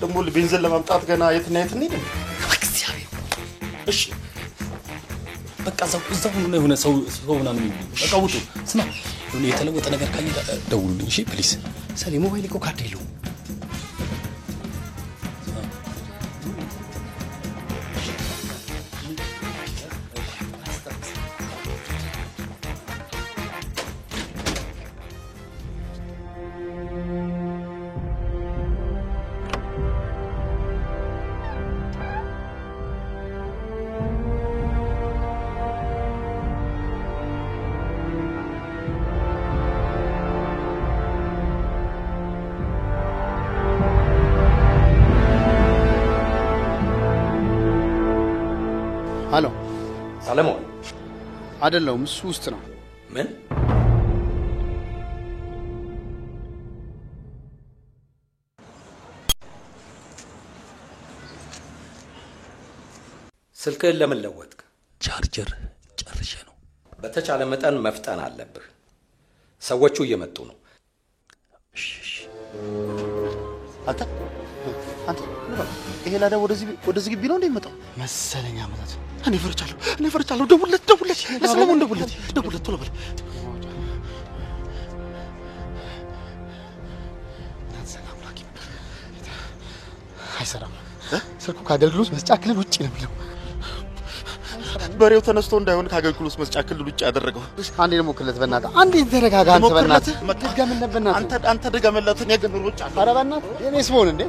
S7: ደግሞ ቤንዚን ለማምጣት ገና የትና የት እንሂድ? እሺ
S9: በቃ እዛው ነው የሆነ ሰው ምናምን ይሉ በቃ ውጡ። ስማ የሆነ የተለወጠ ነገር ካለ ደውሉልኝ እሺ ፕሊዝ።
S6: ሰኒ ሞባይል እኮ ካርድ የለውም። ሄሎ
S1: ሰለሞን
S6: አይደለም እሱ ውስጥ ነው።
S1: ምን ስልክህን ለምን ለወጥክ?
S9: ቻርጀር ጨርሼ ነው።
S1: በተቻለ መጠን መፍጠን አለብህ። ሰዎቹ እየመጡ ነው።
S7: እሺ አንተ ይሄ ላዳ ወደዚህ ግቢ ነው እንደሚመጣው መሰለኝ አመታት። እኔ ፈርቻለሁ። ደውለት ለሰለሞን ደውለት ቶሎ በል።
S6: አይሰራም። ስልኩ ከአገልግሎት መስጫ ክልል ውጪ ነው የሚለው።
S7: በሬው ተነስቶ እንዳይሆን ከአገልግሎት መስጫ ክልል ውጪ ያደረገው።
S6: አንዴ ደግሞ ክለት በእናትህ አንዴ ተረጋጋ። አንተ በእናትህ ድገምለት በእናትህ።
S7: አንተ ድገምለት። እኔ ግን ሩጫ አለ።
S6: ኧረ በእናትህ የኔስ መሆን እንዴ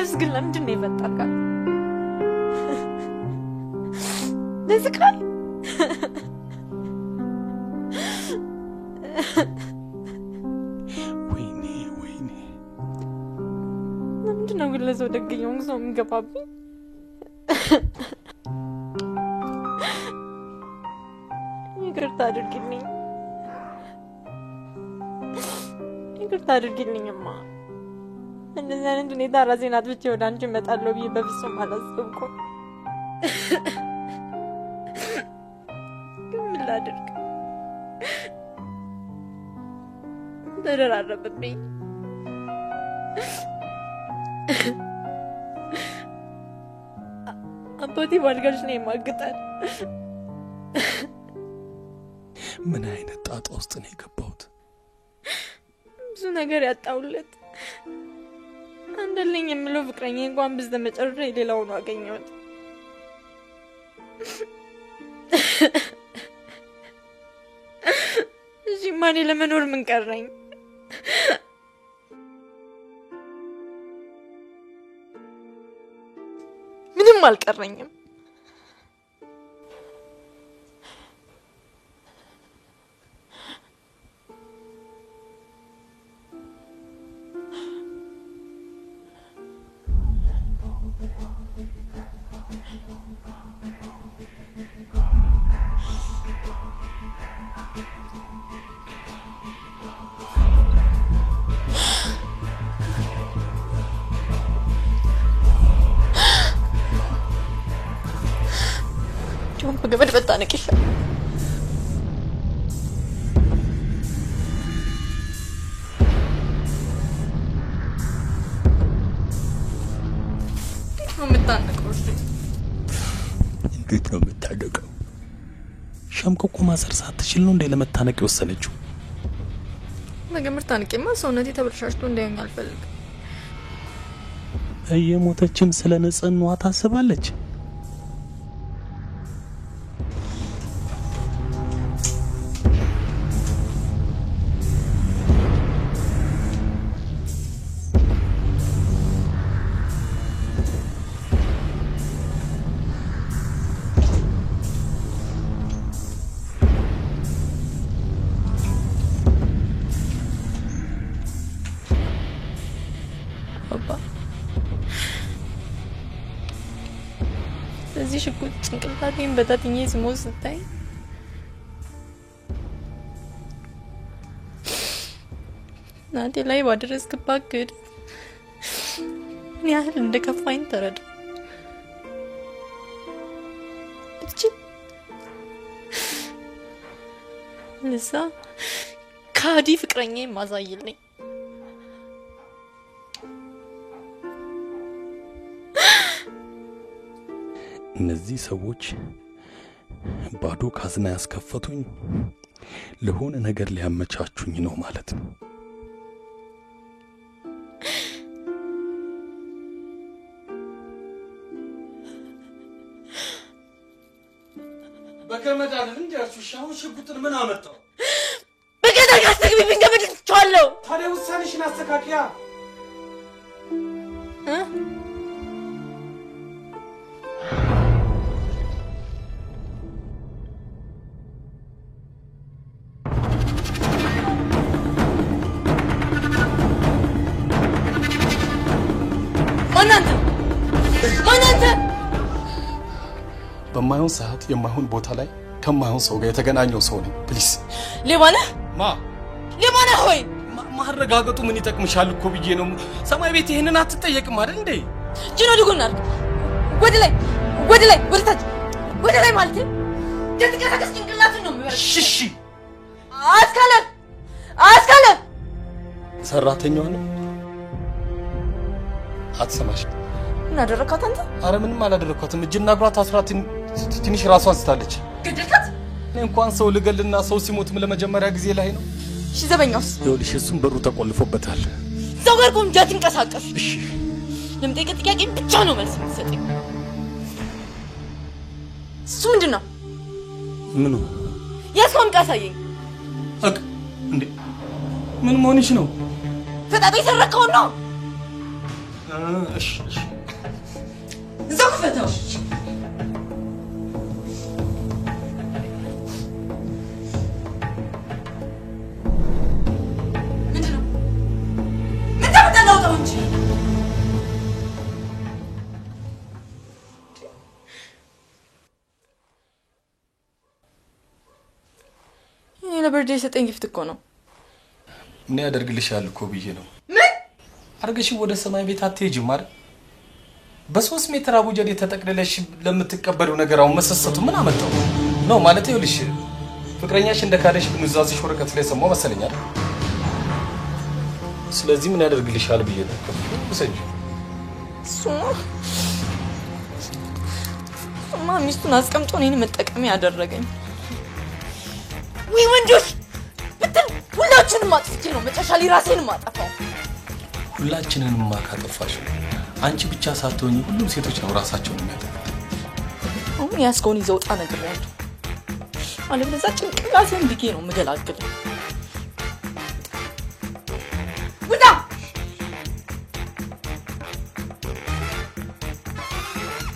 S3: ነፍስ ግን ለምንድን ነው የፈጠርካት? ለስቃይ
S9: ወይኔ
S3: ለምንድን ነው ግን ለሰው ደግየውን ሰው የሚገባብኝ? ይቅርታ አድርጊልኝማ። እንደዚህ አይነት ሁኔታ ራሴን አጥፍቼ ወደ አንቺ እመጣለሁ ብዬ በፍጹም አላሰብኩም። ግን ምን ላድርግ? ተደራረበብኝ። አባቴ ባልጋሽ ነው የማግጣል።
S9: ምን አይነት ጣጣ ውስጥ ነው የገባሁት?
S3: ብዙ ነገር ያጣውለት አንደለኝ የምለው ፍቅረኛ እንኳን በስተመጨረሻ የሌላው ነው አገኘሁት። እሺ ማን ለመኖር ምን ቀረኝ? ምንም አልቀረኝም። በገመድ በጣነቅ ይሻል።
S9: እንዴት ነው የምታነቀው? ሸምቀቆ ማሰር ሳትችል ነው እንደ ለመታነቅ የወሰነችው?
S3: በገመድ ታንቄማ ሰውነቴ ተበላሽቶ እንዳይሆን አልፈልግም።
S9: እየሞተችም ስለ ንጽህናዋ ታስባለች።
S12: እዚህ ሽጉጥ ጭንቅላቴን በታትኜ ስሞት ስታይ ናቴ ላይ ባደረስክባት ግድ ምን ያህል እንደከፋኝ ተረዳ። ለዛ ካዲ ፍቅረኛዬ ማሳይልኝ።
S9: እነዚህ ሰዎች ባዶ ካዝና ያስከፈቱኝ ለሆነ ነገር ሊያመቻቹኝ ነው ማለት ነው።
S4: በገመድ አይደል እንዴ ያልሽው? ሽጉጥን ምን አመጣው?
S12: በገመድ ካስተግቢብኝ ገመድ ትቻለው።
S4: ታዲያ ውሳኔሽን አስተካክያ።
S12: ማናንተ
S9: በማይሆን ሰዓት የማይሆን ቦታ ላይ ከማይሆን ሰው ጋር የተገናኘው ሰው ነኝ። ፕሊስ
S12: ሌባ ነህ? ሌባ ነህ ሆይ?
S9: ማረጋገጡ ምን ይጠቅምሻል እኮ ብዬ ነው። ሰማይ ቤት ይሄንን አትጠየቅም አይደል እንዴ?
S12: ጅኖ ዲጉናል ወደ ላይ ወደታች ወደ ላይ ማለት ተንቀሳቀስ ጭንቅላቱን ነው የሚበረክ።
S9: እሺ
S12: አስካለ
S9: ሰራተኛው ነው አትሰማሽ?
S12: ምን አደረካት አንተ?
S9: አረ ምንም አላደረኳትም። እጅና እግሯ ታስራት ትንሽ ራሷን ስታለች።
S12: ገደልካት?
S9: እኔ እንኳን ሰው ልገልና ሰው ሲሞትም ለመጀመሪያ ጊዜ ላይ ነው።
S12: እሺ ዘበኛውስ?
S9: ይኸውልሽ እሱም በሩ ተቆልፎበታል።
S12: ሰው ጋር ቆም እንዳትንቀሳቀስ።
S9: እሺ
S12: ለምጠይቅ ጥያቄ ብቻ ነው መልስ የምትሰጠኝ። እሱ ምንድን ነው?
S9: ምኑ?
S12: ያስቆም ቃሳየኝ።
S9: እንዴ ምን መሆንሽ ነው?
S12: ፈጣጣ የሰረቀውን ነው።
S9: እሺ
S3: እዛው ክፈተው። ምንድን ነው? ምን ታመጣለህ? እንጂ እኔ ለበርዴ የሰጠኝ ጊፍት እኮ ነው።
S9: ምን ያደርግልሻል እኮ ብዬ ነው።
S3: ምን
S9: አርገሽ ወደ ሰማይ ቤት አትሄጂም አይደል? በ3 ሜትር አቡጀዴ ተጠቅልለሽ ለምትቀበለው ነገር አሁን መሰሰቱ ምን አመጣው ነው ማለት ይኸውልሽ፣ ፍቅረኛሽ እንደካደሽ ኑዛዝሽ ወረቀት ላይ ሰማው መሰለኝ አይደል? ስለዚህ ምን ያደርግልሻል ብዬ ነው። ወሰጂ
S3: ሱማ ሚስቱን አስቀምጦ እኔን መጠቀሚያ ያደረገኝ። ወይ ወንጆች ብትል ሁላችንም አጥፍቼ ነው መጨረሻ ላይ ራሴን ማጠፋው።
S9: ሁላችንንም ማካጠፋሽ አንቺ ብቻ ሳትሆኚ ሁሉም ሴቶች ነው ራሳቸውን የሚያጠፉት።
S3: አሁን ያስከውን ይዘው ጣ ነገር ያለው አለበለዚያ ጭንቅላቴን ብጌ ነው የምገላግለው። ውጣ!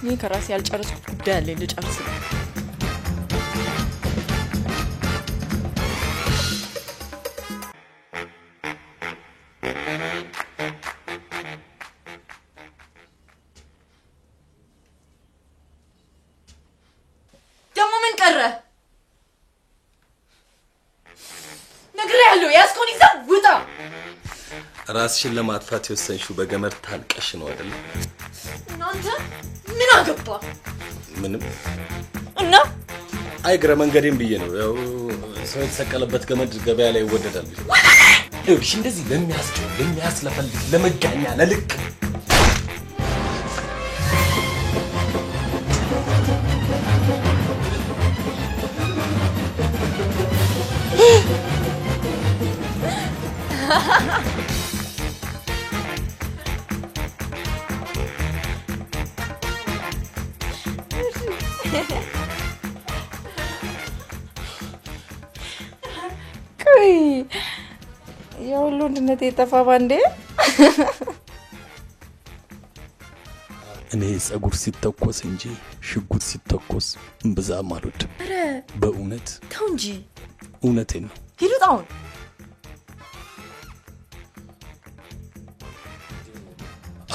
S3: እኔ ከራሴ ያልጨረስኩት ጉዳይ አለኝ ልጨርስ ነው። ደግሞ ምን ቀረ? ነግሬሃለሁ፣ ያስከውን ይዘህ ውጣ።
S9: ራስሽን ለማጥፋት የወሰንሽው በገመድ ታልቀሽ ነው አይደል?
S3: እናንተ ምን አገባ?
S9: ምንም
S3: እና
S9: አይግረ መንገዴን ብዬ ነው። ያው ሰው የተሰቀለበት ገመድ ገበያ ላይ ይወደዳል። ይኸውልሽ እንደዚህ ለሚያስጨው ለሚያስለፈልግ ለመጋኛ ለልክ
S3: ቆይ የሁሉ እንድነት የጠፋ ባንዴ
S9: እኔ ጸጉር ሲተኮስ እንጂ ሽጉጥ ሲተኮስ እምብዛም አልወድም።
S3: ኧረ
S9: በእውነት
S3: ተው እንጂ።
S9: እውነቴን ነው።
S3: ሂዱት አሁን።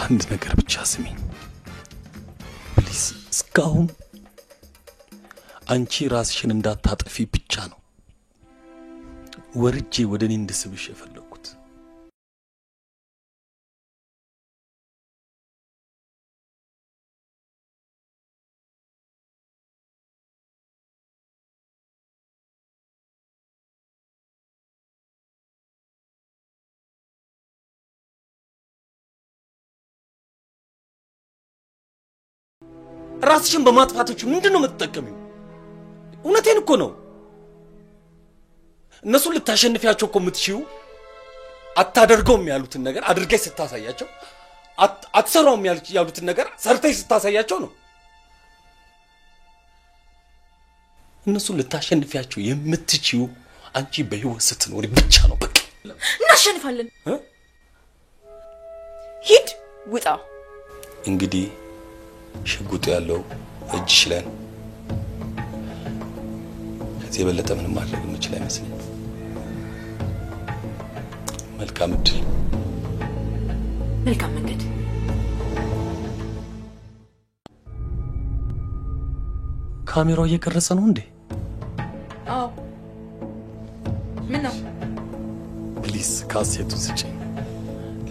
S9: አንድ ነገር ብቻ ስሚኝ ፕሊዝ። እስካሁን አንቺ ራስሽን እንዳታጠፊ ብቻ ነው ወርጄ ወደ እኔ እንድስብሽ የፈለኩት። ራስሽን በማጥፋቶች ምንድነው የምትጠቀሚው? እውነቴን እኮ ነው። እነሱ ልታሸንፊያቸው እኮ የምትችይው አታደርገውም ያሉትን ነገር አድርገሽ ስታሳያቸው፣ አትሰራውም ያሉትን ነገር ሰርተሽ ስታሳያቸው ነው። እነሱ ልታሸንፊያቸው የምትችይው አንቺ በህይወት ስትኖሪ ብቻ ነው። በቃ
S3: እናሸንፋለን። ሂድ፣ ውጣ።
S9: እንግዲህ ሽጉጥ ያለው እጅሽ ላይ ነው። ከዚህ የበለጠ ምንም ማድረግ የምችል አይመስለኝም። መልካም እድል፣
S3: መልካም መንገድ።
S9: ካሜራው እየቀረጸ ነው እንዴ?
S3: አዎ። ምን ነው?
S9: ፕሊዝ ካሴቱ ስጪኝ።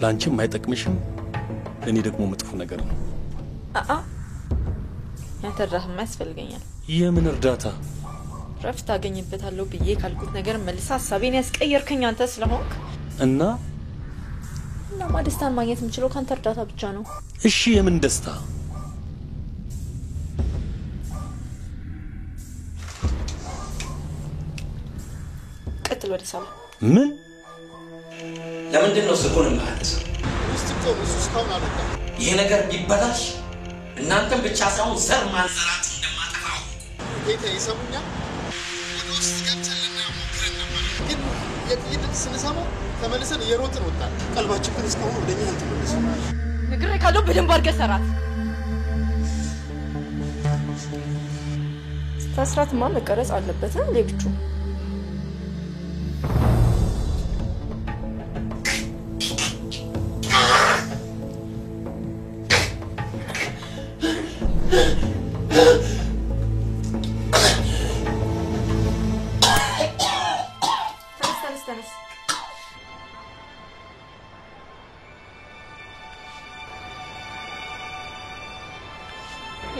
S9: ላንቺም አይጠቅምሽም፣ ለኔ ደግሞ መጥፎ ነገር ነው።
S3: ያንተ እርዳታማ ያስፈልገኛል።
S9: የምን እርዳታ?
S3: ረፍት አገኝበታለሁ ብዬ ካልኩት ነገር መልሳ ሀሳቤን ያስቀየርከኝ አንተ ስለሆንክ እና ደስታን ማግኘት የምችለው ካንተ እርዳታ ብቻ ነው።
S9: እሺ የምን ደስታ?
S3: ቀጥል ወደ ሳላ።
S9: ምን?
S1: ለምንድን ነው ስልኩን የማያነሳው? ይሄ ነገር ቢበላሽ እናንተም ብቻ ሳይሆን ዘር ማንዘራት እንደማጠፋው
S6: ጌታ ይሰሙኛል። ወደ ውስጥ ገብተንና ሞክረን ነበር፣ ግን የጥይት ስንሰማው ተመልሰን እየሮጥን ወጣን። ቀልባችን ግን እስካሁን ወደኛ አልተመለሰም።
S3: ንግሬ ካለው በደንብ አድርገህ ሰራት። ስታስራትማ መቀረጽ አለበት ለብቹ።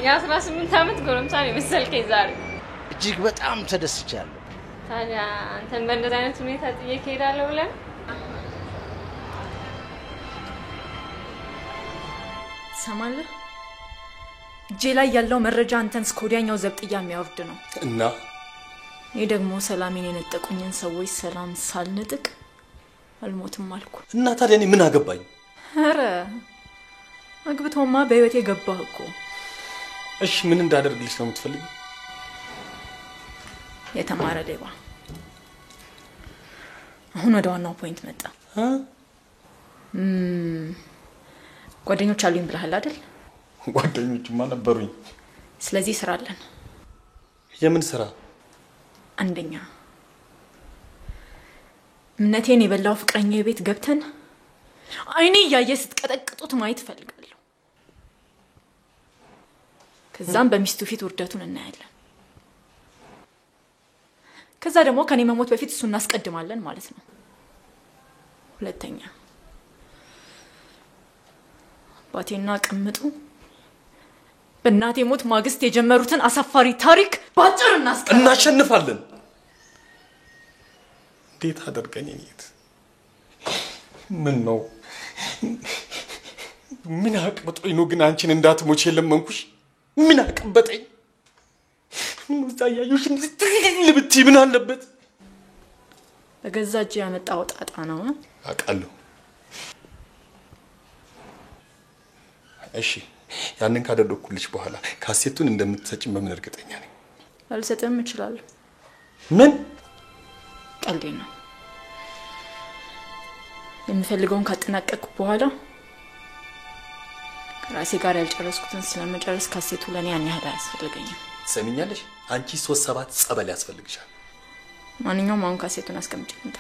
S8: የ18 ዓመት ጎረምሳ ነው መሰልከኝ ዛሬ።
S2: እጅግ በጣም ተደስቻለሁ።
S8: ታዲያ አንተን በእንደዚህ አይነት ሁኔታ ጥዬ እሄዳለሁ ብለህ
S3: ሰማለህ? እጄ ላይ ያለው መረጃ አንተን እስከወዲያኛው ዘብጥያ የሚያወርድ ነው
S9: እና
S3: እኔ ደግሞ ሰላሜን የነጠቁኝን ሰዎች ሰላም ሳልነጥቅ አልሞትም አልኩ።
S9: እና ታዲያ እኔ ምን አገባኝ?
S3: ኧረ አግብቶማ በህይወቴ ገባህ እኮ።
S9: እሺ ምን እንዳደርግልሽ ነው የምትፈልጊው?
S3: የተማረ ሌባ። አሁን ወደ ዋናው ፖይንት መጣ። ጓደኞች አሉኝ ብለሃል አይደል?
S9: ጓደኞችማ ነበሩኝ።
S3: ስለዚህ ስራ አለን።
S9: የምን ስራ?
S3: አንደኛ እምነቴን የበላው ፍቅረኛ ቤት ገብተን አይኔ እያየ ስትቀጠቅጡት ማየት ፈልጋለሁ። ከዛም በሚስቱ ፊት ውርደቱን እናያለን። ከዛ ደግሞ ከኔ መሞት በፊት እሱ እናስቀድማለን ማለት ነው። ሁለተኛ ባቴና ቅምጡ በእናቴ ሞት ማግስት የጀመሩትን አሳፋሪ ታሪክ ባጭር
S9: እናሸንፋለን። እንዴት አደርገኝ እኔት ምን ነው ምን አቅበጠኝ ነው ግን አንቺን እንዳትሞች የለመንኩሽ? ምን አቅበጠኝ? ሙዛያዩሽ ልብቲ ምን አለበት?
S3: በገዛ እጅ ያመጣው ጣጣ ነው።
S9: አቃለሁ። እሺ ያንን ካደረኩልሽ በኋላ ካሴቱን እንደምትሰጪኝ በምን እርግጠኛ ነኝ?
S3: አልሰጥም እችላለሁ።
S9: ምን
S3: ቀልዴ ነው። የምፈልገውን ካጠናቀቅኩ በኋላ ከራሴ ጋር ያልጨረስኩትን ስለመጨረስ ካሴቱ ለኔ ያን ያህል አያስፈልገኝም።
S9: ሰሚኛለሽ? አንቺ 37 ጸበል ያስፈልግሻል።
S3: ማንኛውም አሁን ካሴቱን አስቀምጬ እንጣ።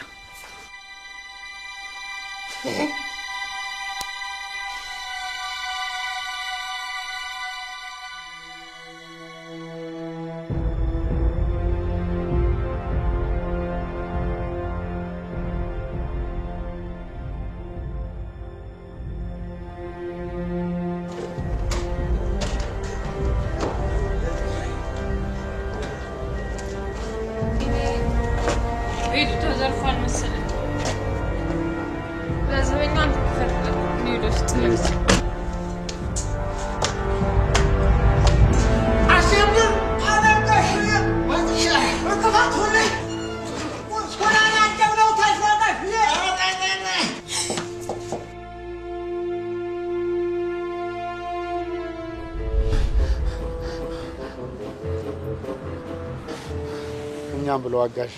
S6: እኛም ብሎ አጋሽ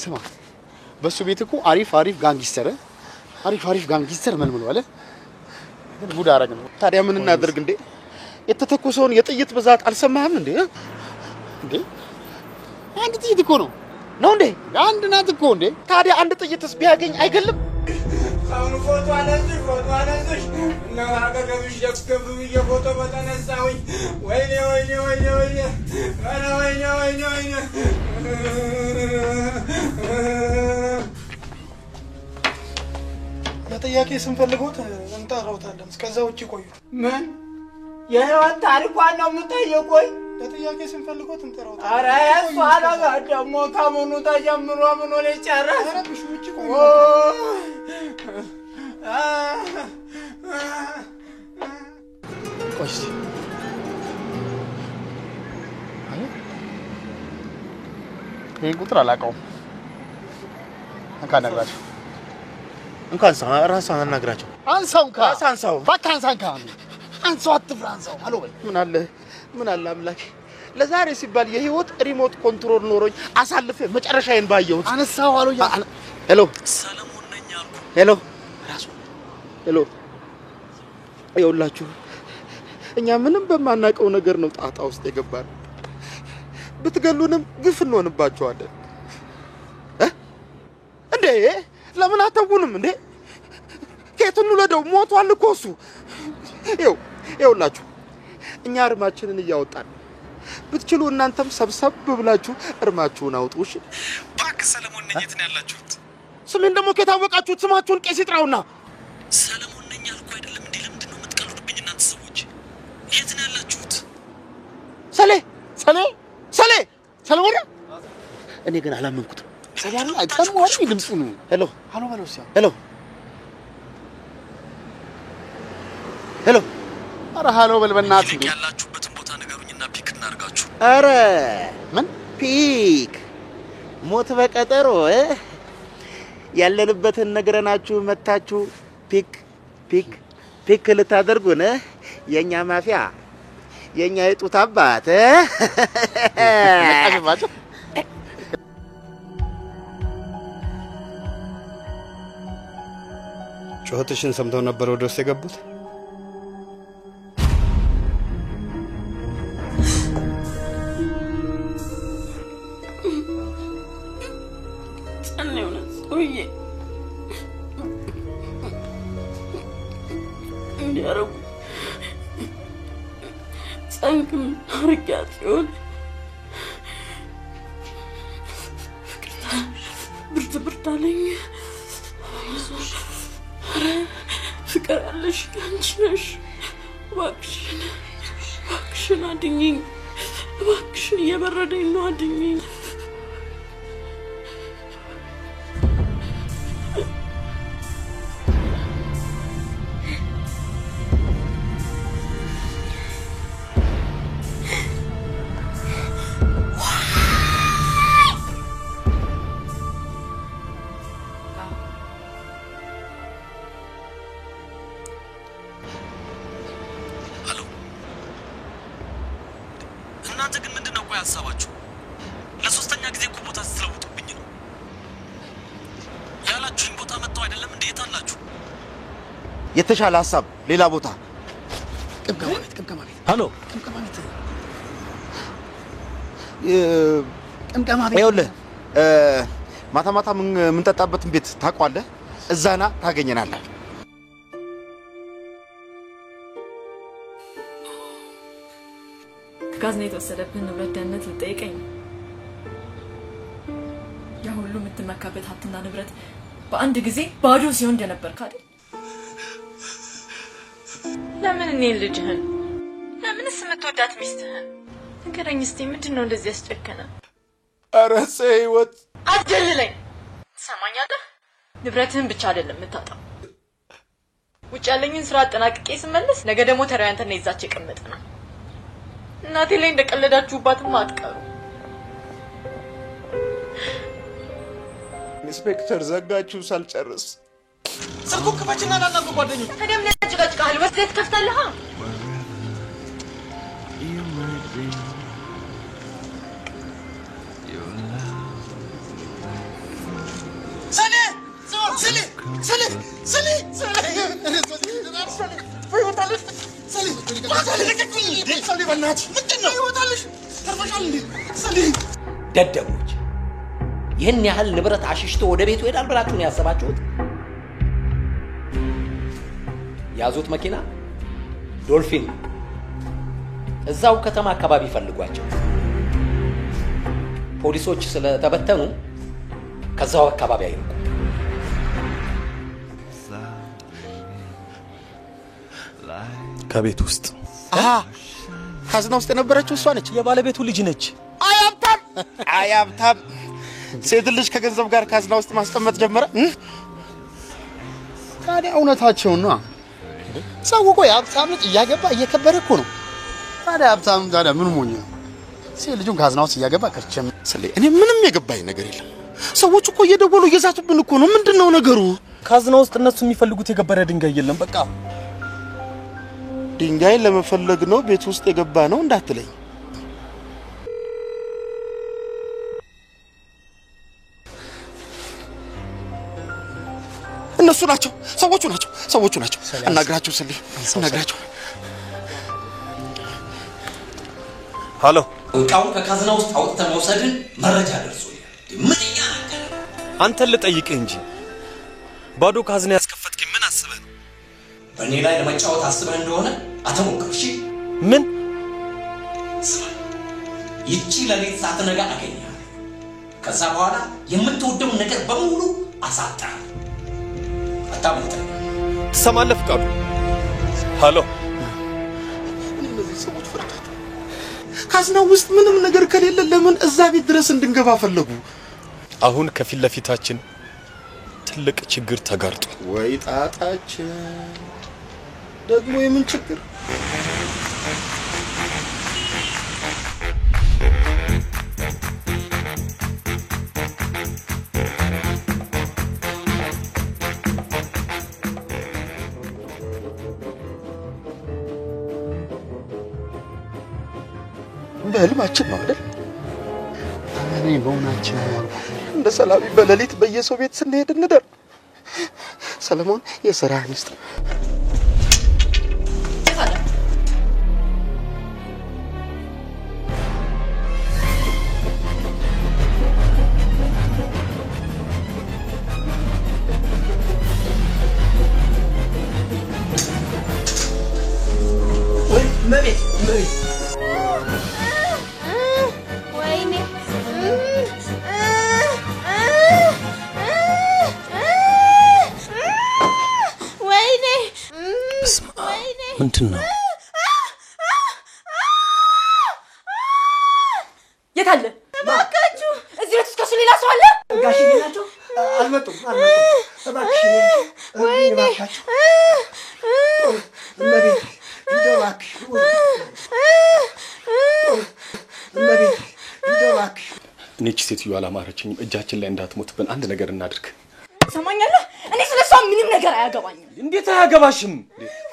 S6: ስማ በሱ ቤት እኮ አሪፍ ጋንጊስተር መልምሎ አለ። ግን ጉድ አረግን።
S7: ታዲያ ምን እናደርግ እንዴ? የተተኮሰውን የጥይት ብዛት አልሰማህም እንዴ?
S6: እንዴ አንድ ጥይት እኮ ነው እንዴ? አንድ ናት እኮ እንዴ?
S7: ታዲያ አንድ ጥይትስ ቢያገኝ አይገልም?
S13: አሁን ፎቶ አነሳሽ ነው አገገብሽ ደስከብ የፎቶ በተነሳሁኝ ወይኔ
S14: ለጥያቄ ስንፈልጎት እንጠራውታለን። እስከዛ ውጪ ቆዩ።
S13: ምን የህይወት ታሪኳን ነው የምጠይቁኝ?
S14: ለጥያቄ ስንፈልጎት እንጠራውታለን።
S13: ኧረ እሷ ነገር ደግሞ ከምኑ ተጀምሮ ምኑ ሊጨረስ?
S14: ኧረ ብሽ ውጪ ቆዩ።
S6: ቆይ ይሄን ቁጥር አላውቀውም። ነግራቸው
S7: እንኳን ራስህን አናግራቸው።
S6: አንሳው በቃ አንሳው አትፍራ አንሳው አሎ በል።
S7: ምን አለ አምላኬ ለዛሬ ሲባል የህይወት ሪሞት ኮንትሮል ኖሮኝ አሳልፈ መጨረሻዬን ባየሁት።
S6: አነሳው አሎ
S7: ሄሎ ሰለሞን ነኝ አልኩ። ሄሎ ይኸውላችሁ እኛ ምንም በማናውቀው ነገር ነው ጣጣ ውስጥ የገባን። ብትገሉንም ግፍ እንሆንባቸዋለን። እንዴ ለምን አተውንም እንዴ? ከየቱን ለደው ሞቷል እኮ እሱ። ይኸውላችሁ እኛ እርማችንን እያወጣን ብትችሉ እናንተም ሰብሰብ ብላችሁ እርማችሁን አውጡ። እሺ
S9: እባክህ ሰለሞን ነኝ። የት ነው ያላችሁት?
S7: ስሜን ደግሞ ከታወቃችሁት ስማችሁን ቄስ ይጥራውና
S9: ሰለሞን ነኝ አልኩ አይደለም እንዴ? ለምንድን ነው የምትቀልዱብኝ እናንተ ሰዎች? የት ነው ያላችሁት?
S7: ሰለሞን እኔ ግን አላመንኩትም።
S6: ሰላም አይተምዋል ድምጽ ነው።
S7: ሄሎ
S6: ሄሎ ኧረ ሃሎ በል በእናትህ
S9: ያላችሁበትን ቦታ ንገሩኝና ፒክ እናርጋችሁ።
S7: ኧረ ምን ፒክ ሞት በቀጠሮ ያለንበትን ነግረናችሁ መታችሁ ፒክ ልታደርጉን የኛ ማፊያ የኛ የጡት አባት
S2: ጩኸትሽን ሰምተው ነበር ወደ ውስጥ የገቡት?
S15: እንዲያረጉ ጸንክም አርጋት ይሆን ብርት አለኝ። ፍቅር አለሽ አንቺ ነሽ። እባክሽን አድኝኝ። እባክሽን እየበረደኝ ነው፣ አድኝኝ።
S9: እናንተ ግን ምንድነው ቆይ ሐሳባችሁ? ለሶስተኛ ጊዜ እኮ ቦታ ስለውጡብኝ ነው ያላችሁኝ። ቦታ መጣው አይደለም እንዴ? የት አላችሁ?
S7: የተሻለ ሐሳብ ሌላ ቦታ
S6: ቅምቀማ ቤት
S7: ሃሎ
S6: ቅምቀማ ቤት
S7: ይኸውልህ ማታ የምንጠጣበትን ቤት ታውቀዋለህ? እዛና ታገኘናለህ።
S3: ጋዝና የተወሰደብን ንብረት ደህንነት ልጠይቀኝ። ያ ሁሉ የምትመካበት ሀብትና ንብረት በአንድ ጊዜ ባዶ ሲሆን እንደነበርክ አይደል? ለምን እኔን ልጅህን ለምንስ የምትወዳት ሚስትህን ንገረኝ እስቲ። ምንድን ነው እንደዚህ ያስጨከነ?
S7: ኧረ ህይወት
S3: አትጀልለኝ። ትሰማኛለህ? ንብረትህን ብቻ አይደለም የምታጣው። ውጭ ያለኝን ስራ አጠናቅቄ ስመለስ ነገ ደግሞ ተራው ያንተና ይዛች የቀመጠ ነው። እናቴ ላይ እንደቀለዳችሁባትም አትቀሩ።
S7: ኢንስፔክተር ዘጋችሁ ሳልጨርስ
S9: ስልኩ ክፈችና ላናግር ጓደኞች።
S3: ታዲያ ምን ያጭቃጭቃል? ወስደህ ትከፍታለህ።
S1: ደደቦች ይህን ያህል ንብረት አሽሽቶ ወደ ቤቱ ይሄዳል ብላችሁ ነው ያሰባችሁት? ያዙት መኪና ዶልፊን እዛው ከተማ አካባቢ ፈልጓቸው። ፖሊሶች ስለተበተኑ ከዛው አካባቢ አይርቁ።
S9: ከቤት ውስጥ
S7: ካዝና ውስጥ የነበረችው እሷ ነች።
S9: የባለቤቱ ልጅ ነች።
S7: አያብታም ሴት ልጅ ከገንዘብ ጋር ካዝና ውስጥ ማስቀመጥ ጀመረ።
S6: ታዲያ እውነታቸውን ነው። ሰው እኮ የሀብታም ልጅ እያገባ እየከበረ እኮ ነው። ታዲያ ሀብታም ምን ሞኝ ነው? ሴት ልጁን ካዝና ውስጥ እያገባ ከርቸም።
S7: እኔ ምንም የገባኝ ነገር የለም። ሰዎች እኮ እየደወሉ እየዛቱብን እኮ ነው። ምንድነው ነገሩ?
S9: ካዝና ውስጥ እነሱ የሚፈልጉት የገበረ ድንጋይ የለም። በቃ
S7: ድንጋይ ለመፈለግ ነው ቤት ውስጥ የገባ ነው እንዳትለኝ። እነሱ ናቸው ሰዎቹ ናቸው። አናግራቸው ስልኝ አናግራቸው።
S9: ሃሎ
S1: እቃውን ከካዝና ውስጥ አውጥተህ መውሰድን መረጃ ደርሶኛል። ምንኛ ነገር
S9: አንተን ልጠይቅህ እንጂ ባዶ ካዝና ያስከፈትከኝ ምን አስበህ ነው?
S1: በእኔ ላይ ለመጫወት አስበህ እንደሆነ አትሞክር። እሺ
S9: ምን
S1: ይቺ ለሌት ሳትነጋ አገኛለሁ። ከዛ በኋላ የምትወደውን ነገር በሙሉ አሳጣለሁ። አታመልጠኝ።
S9: ትሰማለህ ፍቃዱ? ሃሎ
S7: እነዚህ ሰዎች ፈርታቸው ካዝናው ውስጥ ምንም ነገር ከሌለ ለምን እዛ ቤት ድረስ እንድንገባ ፈለጉ?
S9: አሁን ከፊት ለፊታችን ትልቅ ችግር ተጋርጧል።
S7: ወይ ጣጣችን ደግሞ የምን ችግር? በህልማችን ነው አይደል?
S6: እኔ በእውናችን
S7: እንደ ሰላቢ በሌሊት በየሰው ቤት ስንሄድ እንደር። ሰለሞን የሥራህን ይስጥ።
S1: መቤት
S12: ወይኔ ወይኔ
S9: ምንድን ነው?
S3: የት አለ?
S12: እባካችሁ
S3: እዚህ ቤት ውስጥ ከሱ ሌላ ሰው አለ?
S6: ጋሽዬ ናቸው። አልመጡም። እባክሽ
S12: ወይኔ
S6: እመቤቴ እንደው እባክሽ እመቤቴ እንደው እባክሽ።
S9: እኔ እቺ ሴትዮ አላማረችኝም። እጃችን ላይ እንዳትሞትብን አንድ ነገር እናድርግ።
S3: ሰማኛለህ? እኔ ስለሷ ምንም ነገር አያገባኝም።
S9: እንዴት አያገባሽም?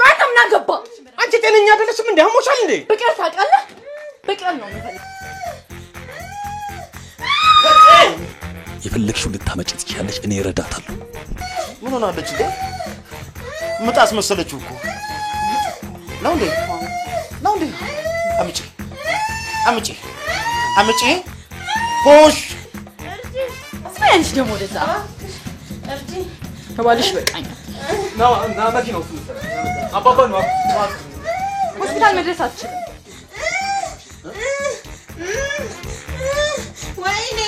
S3: አንተ ምን አገባ?
S9: አንቺ ጤነኛ አይደለሽም እንዴ? አሞሻል እንዴ?
S3: ብቅል ታውቃለህ? ብቅል ነው የምፈልግ።
S9: የፈለግሽው ልታመጪ ትችያለሽ። እኔ እረዳታለሁ።
S7: ምን ሆናለች እንዴ? ምጥ አስመሰለችው እኮ ነው እንዴ? ነው እንዴ? አምጪ አምጪ አምጪ ሆሽ
S3: አስፋያንሽ ደግሞ ወደዛ ከባልሽ በቃኝ።
S9: ና መኪናው አባባ ነው።
S3: ሆስፒታል መድረስ አትችልም።
S12: ወይኔ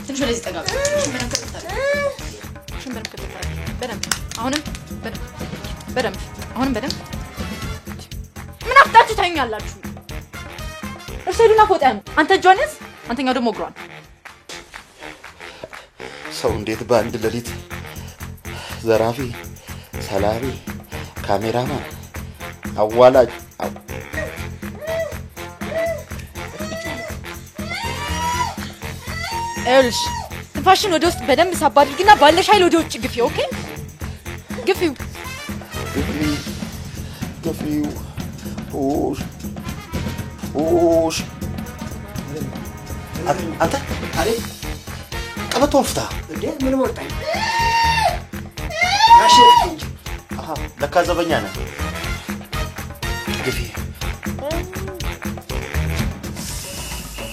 S3: ትንሽ ወደዚህ ጠጋ በደንብ አሁንም በደንብ አሁንም በደንብ ምን አፍጣችሁ ታዩኛላችሁ? እርሰዱና ፎጣን አንተ ጆንስ አንተኛው ደግሞ እግሯን
S7: ሰው እንዴት በአንድ ሌሊት ዘራፊ፣ ሰላቢ፣ ካሜራማን፣ አዋላጅ
S3: ኤልሽ ትንፋሽን ወደ ውስጥ በደንብ ሳብ አድርጊና ባለሽ ኃይል ወደ ውጭ ግፊ። ኦኬ ግፊው
S7: ገፊው ሆሽ ሆሽ አንተ
S6: አሬ
S7: ቀበቶን ፍታ
S6: እንዴ ምን ወጣኝ? ጋሽ እንጂ
S7: አሃ ለካ ዘበኛ ነህ። ግፊ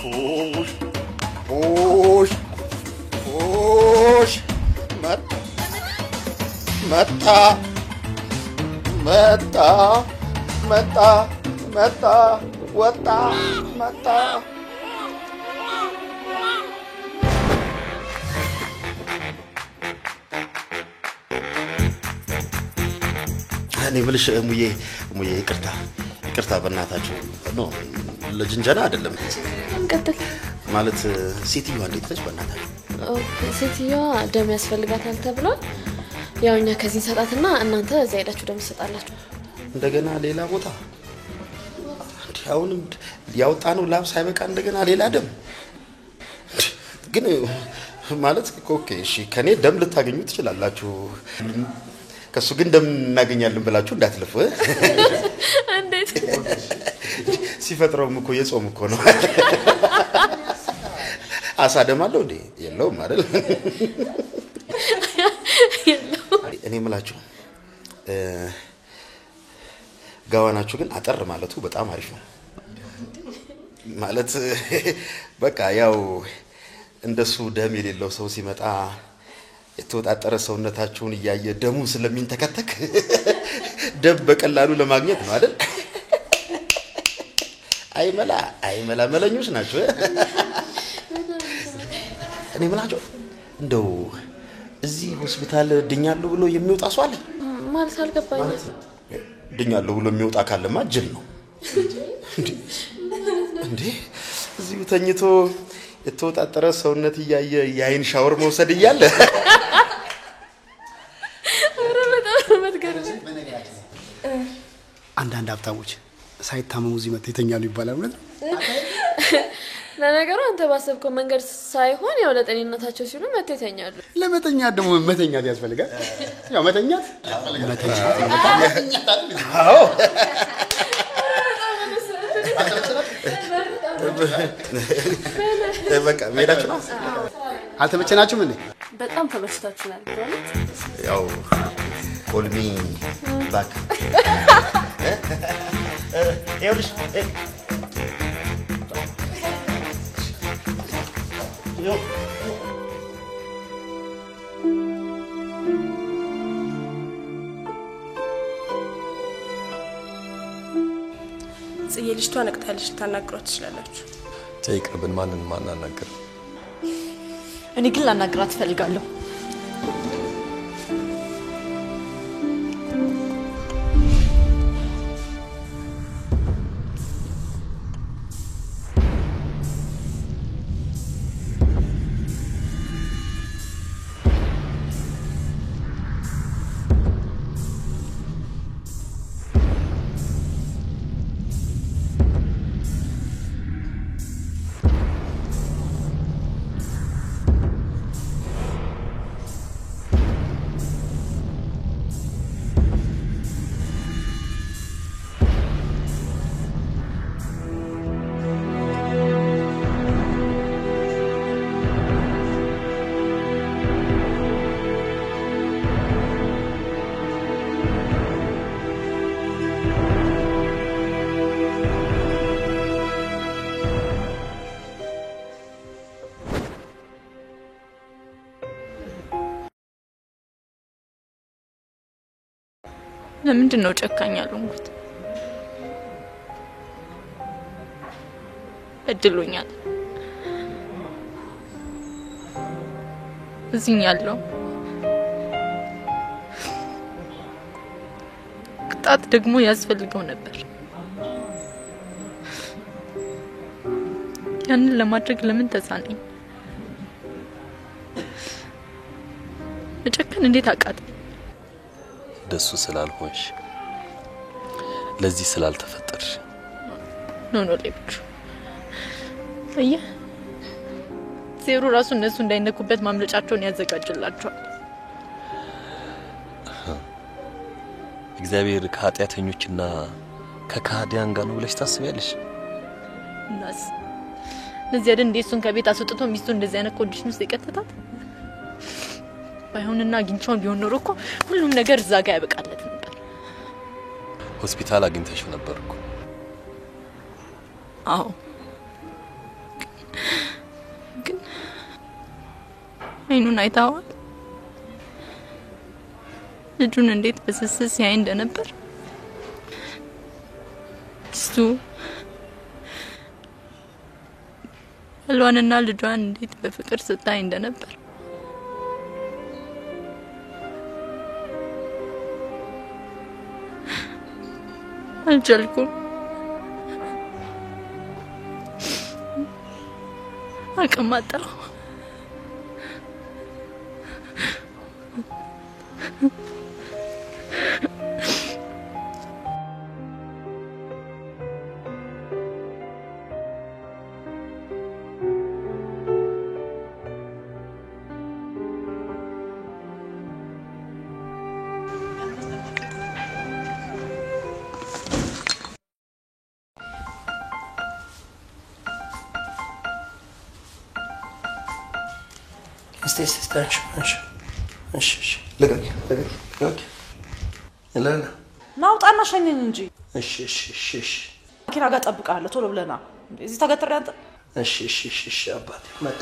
S7: ሆሽ ሆሽ ሆሽ መጣ መጣ መጣ መጣ ወጣ መጣ እኔ የምልሽ ሙዬ ይቅርታ በእናታችሁ ነው ለጅንጀና አይደለም።
S8: እንቀጥል
S7: ማለት ሴትዮዋ እንዴት ነች በእናታችሁ?
S8: ሴትዮዋ ደም ያስፈልጋታል ተብሏል። ያው እኛ ከዚህ ሰጣትና እናንተ እዛ ሄዳችሁ ደም ትሰጣላችሁ።
S7: እንደገና ሌላ ቦታ አሁንም ያወጣነው ላብ ሳይበቃ እንደገና ሌላ ደም ግን ማለት ኦኬ እሺ ከኔ ደም ልታገኙ ትችላላችሁ። ከሱ ግን ደም እናገኛለን ብላችሁ እንዳትለፉ።
S8: እንዴት
S7: ሲፈጥረውም እኮ የጾም እኮ ነው። አሳ ደም አለው እንዴ? የለውም አይደል? እኔ የምላችሁ ጋዋናችሁ ግን አጠር ማለቱ በጣም አሪፍ ነው። ማለት በቃ ያው እንደሱ ደም የሌለው ሰው ሲመጣ የተወጣጠረ ሰውነታችሁን እያየ ደሙ ስለሚንተከተክ ደም በቀላሉ ለማግኘት ነው አይደል? አይመላ መለኞች ናቸው። እኔ የምላችሁ እንደው እዚህ ሆስፒታል ድኛለሁ ብሎ የሚወጣ ሰው አለ
S8: ማለት አልገባኝም።
S7: ድኛለሁ ብሎ የሚወጣ ካለማ ጅል ነው እንዴ? እዚሁ ተኝቶ የተወጣጠረ ሰውነት እያየ የአይን ሻወር መውሰድ እያለ
S6: አንዳንድ ሀብታሞች ሳይታመሙ እዚህ መጥተው ይተኛሉ ይባላል። እውነት ነው?
S8: ለነገሩ አንተ ባሰብከው መንገድ ሳይሆን ያው ለጤንነታቸው ሲሉ መጥተው ይተኛሉ።
S6: ለመተኛት ደግሞ መተኛት ያስፈልጋል። ያው መተኛት
S7: አዎ በቃ መሄዳችሁ ነው?
S6: አልተመቸናችሁም እንዴ?
S5: በጣም ተመችታችሁናል።
S7: ያው ኮልሚ ባክ ይኸውልሽ
S16: ጽዬ ልጅቷ ነቅታለች። ልታናግሯት ትችላላችሁ።
S9: ተይቅርብን። ማንን ማናናገር?
S3: እኔ ግን ላናግራት እፈልጋለሁ። ለምንድን ነው ጨካኝ ያልሆንኩት? እድሉኛል እዚህኛለሁ። ቅጣት ደግሞ ያስፈልገው ነበር። ያንን ለማድረግ ለምን ተሳነኝ? መጨከን እንዴት አቃተኝ?
S9: ደሱ ስላልሆንሽ ለዚህ ስላልተፈጠርሽ
S3: ኖ ሌብቹ አየ ዜሩ ራሱ እነሱ እንዳይነኩበት ማምለጫቸውን ያዘጋጅላቸዋል።
S9: እግዚአብሔር ከኃጢአተኞችና ከካህዲያን ጋር ነው ብለሽ ታስቢያለሽ?
S3: እናስ ለዚህ አይደል እሱን ከቤት አስወጥቶ ሚስቱ እንደዚህ አይነት ኮንዲሽን ውስጥ የከተታት? ባይሆንና አግኝቼው ቢሆን ኖሮ እኮ ሁሉም ነገር እዛ ጋር ያበቃለት ነበር።
S9: ሆስፒታል አግኝተሽው ነበር እኮ?
S3: አዎ፣ ግን አይኑን አይታዋል? ልጁን እንዴት በስስት ሲያይ እንደነበር እሱ ልጇንና ልጇን እንዴት በፍቅር ስታይ እንደነበር አልቻልኩም። አቅም አጣሁ።
S10: Este este, taci, așa. Așa, așa.
S7: ልቀቂ። ኦኬ ለና
S5: ናውጣና ሸኘኝ እንጂ።
S7: እሺ
S5: መኪና ጋር ጠብቃለሁ። ቶሎ ብለና እዚህ ተገትሬ አንተ።
S7: እሺ አባቴ መጣ።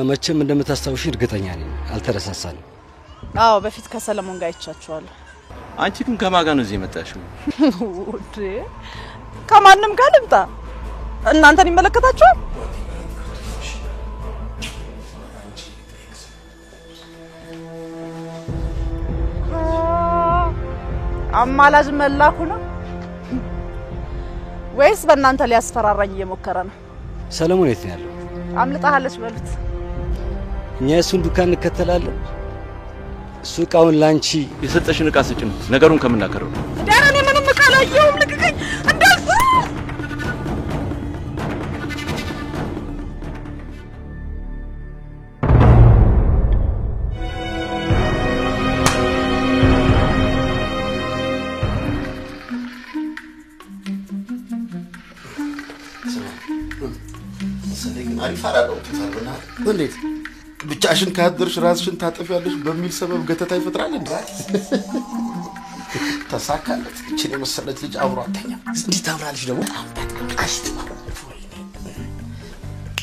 S17: መቼም እንደምታስታውሽ እርግጠኛ ነኝ። አልተረሳሳንም።
S5: አዎ በፊት ከሰለሞን ጋር አይቻቸዋለሁ።
S18: አንቺ ግን ከማን ጋር ነው እዚህ የመጣሽው?
S5: ውዴ ከማንም ጋር ልምጣ? እናንተን ይመለከታችኋል? አማላጅ መላኩ ነው ወይስ በእናንተ ሊያስፈራራኝ እየሞከረ ነው?
S17: ሰለሞን የት ነው ያለው?
S5: አምልጣለች በሉት።
S17: እኛ እሱን ዱካን እንከተላለን። እሱ እቃውን ላንቺ
S18: የሰጠሽን እቃ ስጭን። ነገሩን ከምናከረው
S5: ዳራኔ ምንም እቃ አላየሁም። ልቀቀኝ እንዳልኩ
S7: እንዴት ብቻሽን ካደርሽ ራስሽን ታጠፊያለሽ በሚል ሰበብ ገተታ ይፈጥራል እንዴ? ተሳካለት። እቺ የመሰለች ልጅ አብሮ አተኛ እንዴት ታምራለች ደግሞ አሽት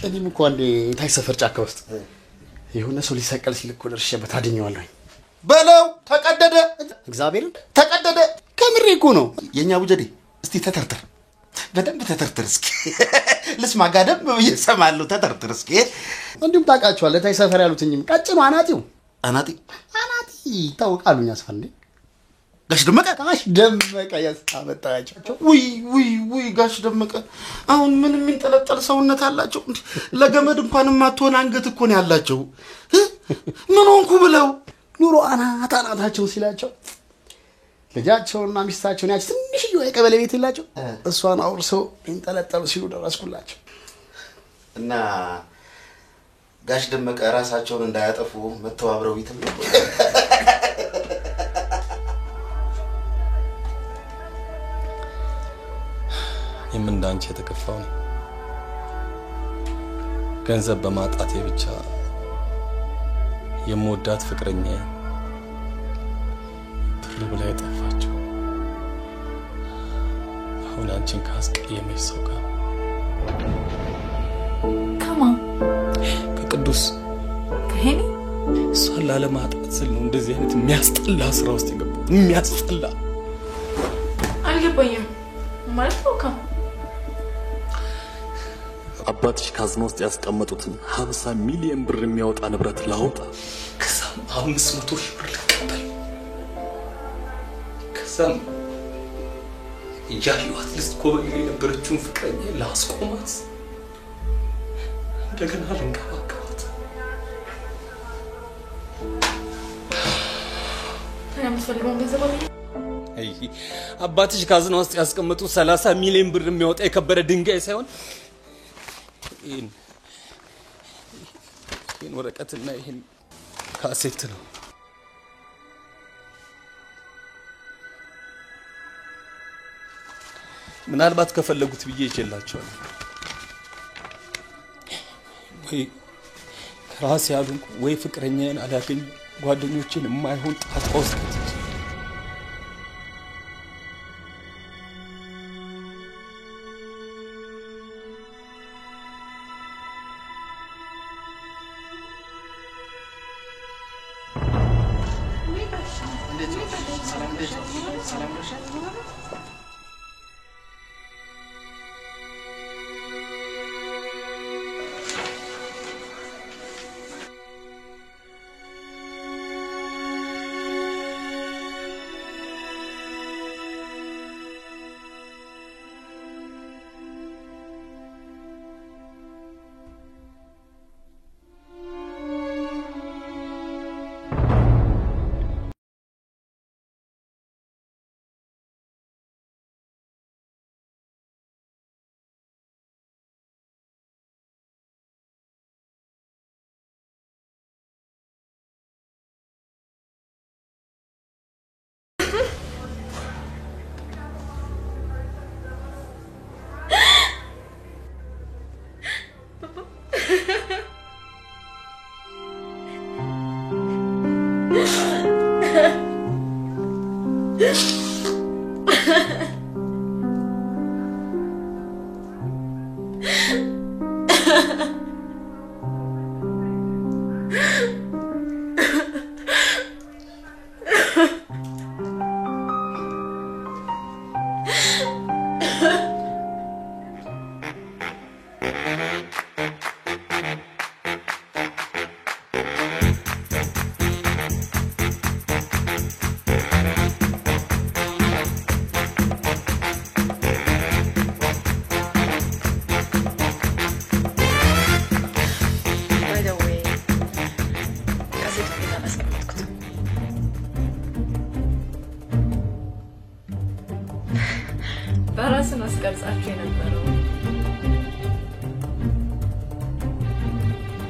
S7: እኔም እኮ አንዴ ታይ ሰፈር ጫካ ውስጥ የሆነ ሰው ሊሰቀል ሲል እኮ ደርሼበት አድኜዋለሁ። በለው ተቀደደ፣ እግዚአብሔርን ተቀደደ። ከምሬ እኮ ነው። የኛ ቡጀዴ እስቲ ተተርተር፣ በደንብ ተተርተር እስኪ ልስማ። ጋደም ብዬ እሰማለሁ። ተተርተር እስኪ። እንዲሁም ታውቃቸዋለህ ታይ ሰፈር ያሉትኝም ቀጭኑ አናጢው አናጢ ይታወቃሉኝ። አስፈንዴ ጋሽ ደመቀ ያስታመጣቸው። ውይ ጋሽ ደመቀ አሁን ምን የሚንጠለጠል ሰውነት አላቸው። ለገመድ እንኳን ማትሆን አንገት እኮ ነው ያላቸው። ምን ሆንኩ ብለው ኑሮ አናታቸው ሲላቸው ልጃቸውና ሚስታቸውን ያች ትንሽዬ የቀበሌ ቤት የላቸው እሷን አውርሰው ይንጠለጠሉ ሲሉ ደረስኩላቸው እና ጋሽ ደመቀ ራሳቸውን እንዳያጠፉ መተባብረው ይተም
S9: የምንዳንቺ የተከፋው ነው። ገንዘብ በማጣቴ ብቻ የምወዳት ፍቅረኛዬ ብር ብላ የጠፋችው አሁን አንቺን ካስቀየመች ሰው ጋር
S3: ከማን?
S9: ከቅዱስ
S3: ከሄኒ።
S9: እሷን ላለማጣት ስል ነው እንደዚህ አይነት የሚያስጠላ ስራ ውስጥ የገባሁት። የሚያስጠላ
S3: አልገባኝም ማለት ነው።
S9: አባትሽ ካዝና ውስጥ ያስቀመጡትን 50 ሚሊዮን ብር የሚያወጣ ንብረት ላውጣ፣ ከዛም 500 ሺህ ብር ልቀበል፣ ከዛም እያየኋት ልትኮበልል የነበረችውን ፍቅረኛ ላስቆማት፣ እንደገና ልንከባከባት።
S3: ታዲያ የምትፈልገውን ገንዘብ አለ?
S9: አባትሽ ካዝና ውስጥ ያስቀመጡት 30 ሚሊዮን ብር የሚያወጣ የከበረ ድንጋይ ሳይሆን ይህን ወረቀትና ይህን ካሴት ነው። ምናልባት ከፈለጉት ብዬ ይችላቸዋለሁ። ወይ ከራሴ ያሉን ወይ ፍቅረኛዬን አላገኝ ጓደኞቼን የማይሆን ጣጣ ውስጥ
S3: በራስን አስቀርጻችሁ የነበረው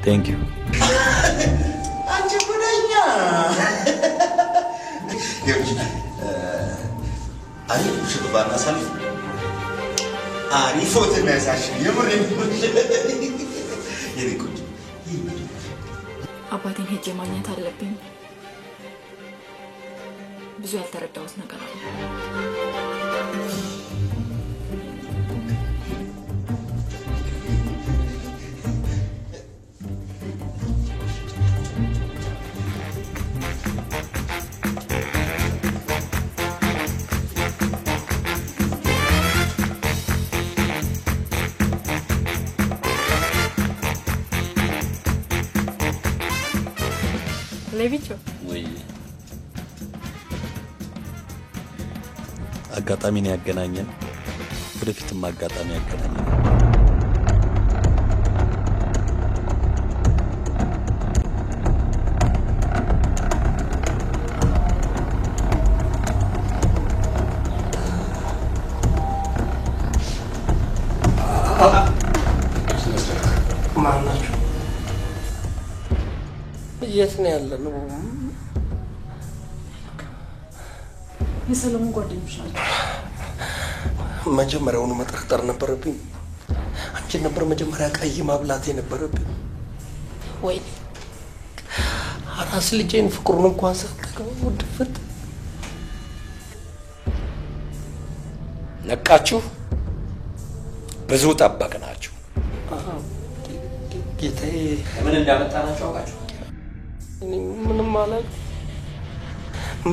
S18: ቴንክ ዩ
S7: አንቺ ጉደኛ አሪፍ ሽባና ሳልፍ አሪፍ ፎቶ ነሳሽ የምሬን የሪኩት
S11: አባቴን ሄጄ ማግኘት አለብኝ። ብዙ ያልተረዳሁት ነገር አለ። ሌቪቾ
S18: ወይ አጋጣሚ ነው ያገናኘን። ወደፊትም አጋጣሚ ያገናኘን።
S13: ማን ናቸው? የት ነው ያለነው?
S5: የሰለሞን ጓደኞች ናቸው።
S13: መጀመሪያውኑ መጠርጠር ነበረብኝ። አንቺን ነበር መጀመሪያ ቀይ ማብላት የነበረብኝ። ወይ አራስ ልጄን ፍቅሩን እንኳን ሳትቀበው ድፍት
S1: ነቃችሁ። ብዙ ጠበቅናችሁ።
S13: ጌታዬ
S1: ምን እንዳመጣናችሁ አውቃችሁ?
S13: ምንም ማለት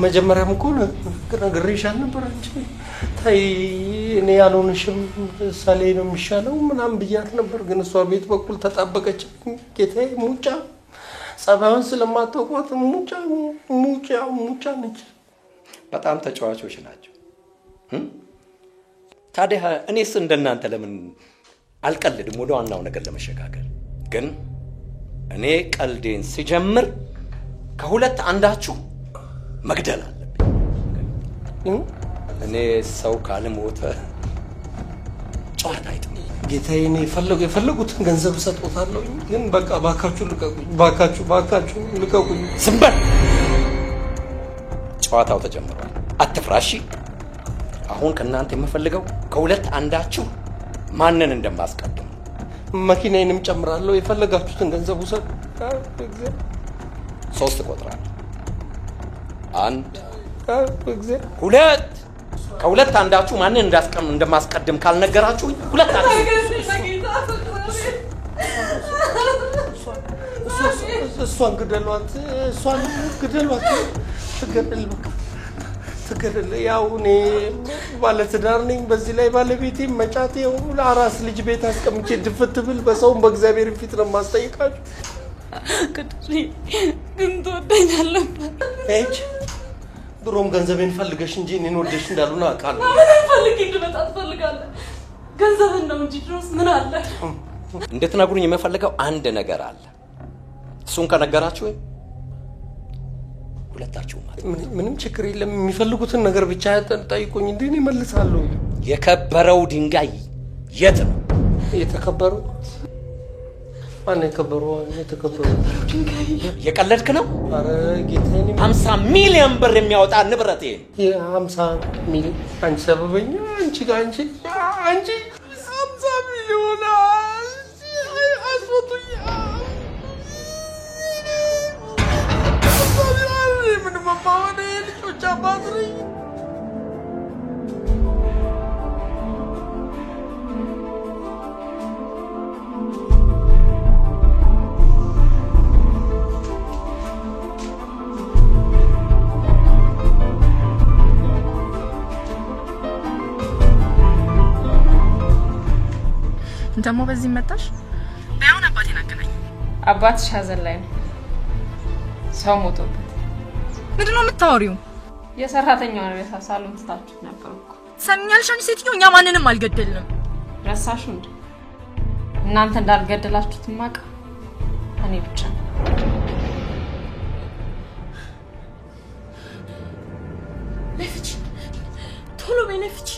S13: መጀመሪያም እኮ ነግሬሻል ነበር እንጂ ታይ እኔ ያልሆንሽም ሳሌ ነው የሚሻለው ምናምን ብያት ነበር። ግን እሷ ቤት በኩል ተጣበቀች። ጌታዬ ሙጫ ጸባዩን ስለማታውቋት ሙጫ ነች።
S1: በጣም ተጫዋቾች ናቸው። ታዲያ እኔስ እንደናንተ ለምን አልቀልድም? ወደ ዋናው ነገር ለመሸጋገር ግን እኔ ቀልዴን ሲጀምር ከሁለት አንዳችሁ መግደል አለብኝ። እኔ ሰው ካልሞተ ጨዋታ አይጥም።
S13: ጌታዬ እኔ የፈለጉትን ገንዘብ እሰጥዎታለሁ። ግን በቃ ባካችሁ ልቀቁኝ፣ ባካችሁ ልቀቁኝ።
S1: ዝም በል። ጨዋታው ተጀምሯል። አትፍራሺ። አሁን ከእናንተ የምፈልገው ከሁለት አንዳችሁ ማንን እንደማስቀድም።
S13: መኪናዬንም ጨምራለሁ። የፈለጋችሁትን ገንዘብ ውሰዱ።
S1: 3 እቆጥራለሁ። 1 2 ከሁለት አንዳችሁ ማንን እንደማስቀድም ካልነገራችሁ ሁለት
S13: እሷን ግደሏት። ትገደል። ያው እኔ ባለትዳር ነኝ። በዚህ ላይ ባለቤቴ መጫት ያው ለአራስ ልጅ ቤት አስቀምጬ ድፍት ብል በሰውም በእግዚአብሔር ፊት ነው የማስጠይቃችሁ።
S15: ግን ትወደኛለህ?
S13: ድሮም ገንዘቤን ፈልገሽ እንጂ እኔን ወደሽ እንዳልሆነ አውቃለሁ።
S15: ምን ፈልጌ እንድመጣ ትፈልጋለህ? ገንዘብን ነው እንጂ ድሮስ ምን አለ?
S1: እንድትነግሩኝ የምፈልገው አንድ ነገር አለ። እሱን ከነገራችሁ ሁለታችሁ ማለት
S13: ምንም ችግር የለም። የሚፈልጉትን ነገር ብቻ ጠይቁኝ እንዴ እኔ እመልሳለሁ።
S1: የከበረው ድንጋይ የት ነው?
S13: የተከበረው ማን የከበረው? የተከበረው
S15: ድንጋይ
S1: የቀለድክ ነው?
S13: አረ ጌታዬ
S1: 50 ሚሊዮን ብር የሚያወጣ ንብረቴ
S13: 50 ሚሊዮን አንቺ ሰበበኛ አንቺ 50 ሚሊዮን አስወጡኝ። የገባው እኔ ልጆች አባት ነኝ።
S11: ደግሞ በዚህ መጣሽ? ባይሆን አባቴን አገናኝ።
S3: አባትሽ ሀዘን ላይ ነው። ሰው ሞቶበት።
S11: ምንድነው የምታወሪው?
S3: የሰራተኛዋን ሬሳ ሳሎን ትታችሁ ነበር እኮ።
S11: ሰምኛልሽ? አንቺ ሴትዮ እኛ ማንንም አልገደልንም።
S3: ረሳሹ እንዴ? እናንተ እንዳልገደላችሁት ማቅ እኔ ብቻ።
S11: ለፍቺ ቶሎ በይ ለፍቺ።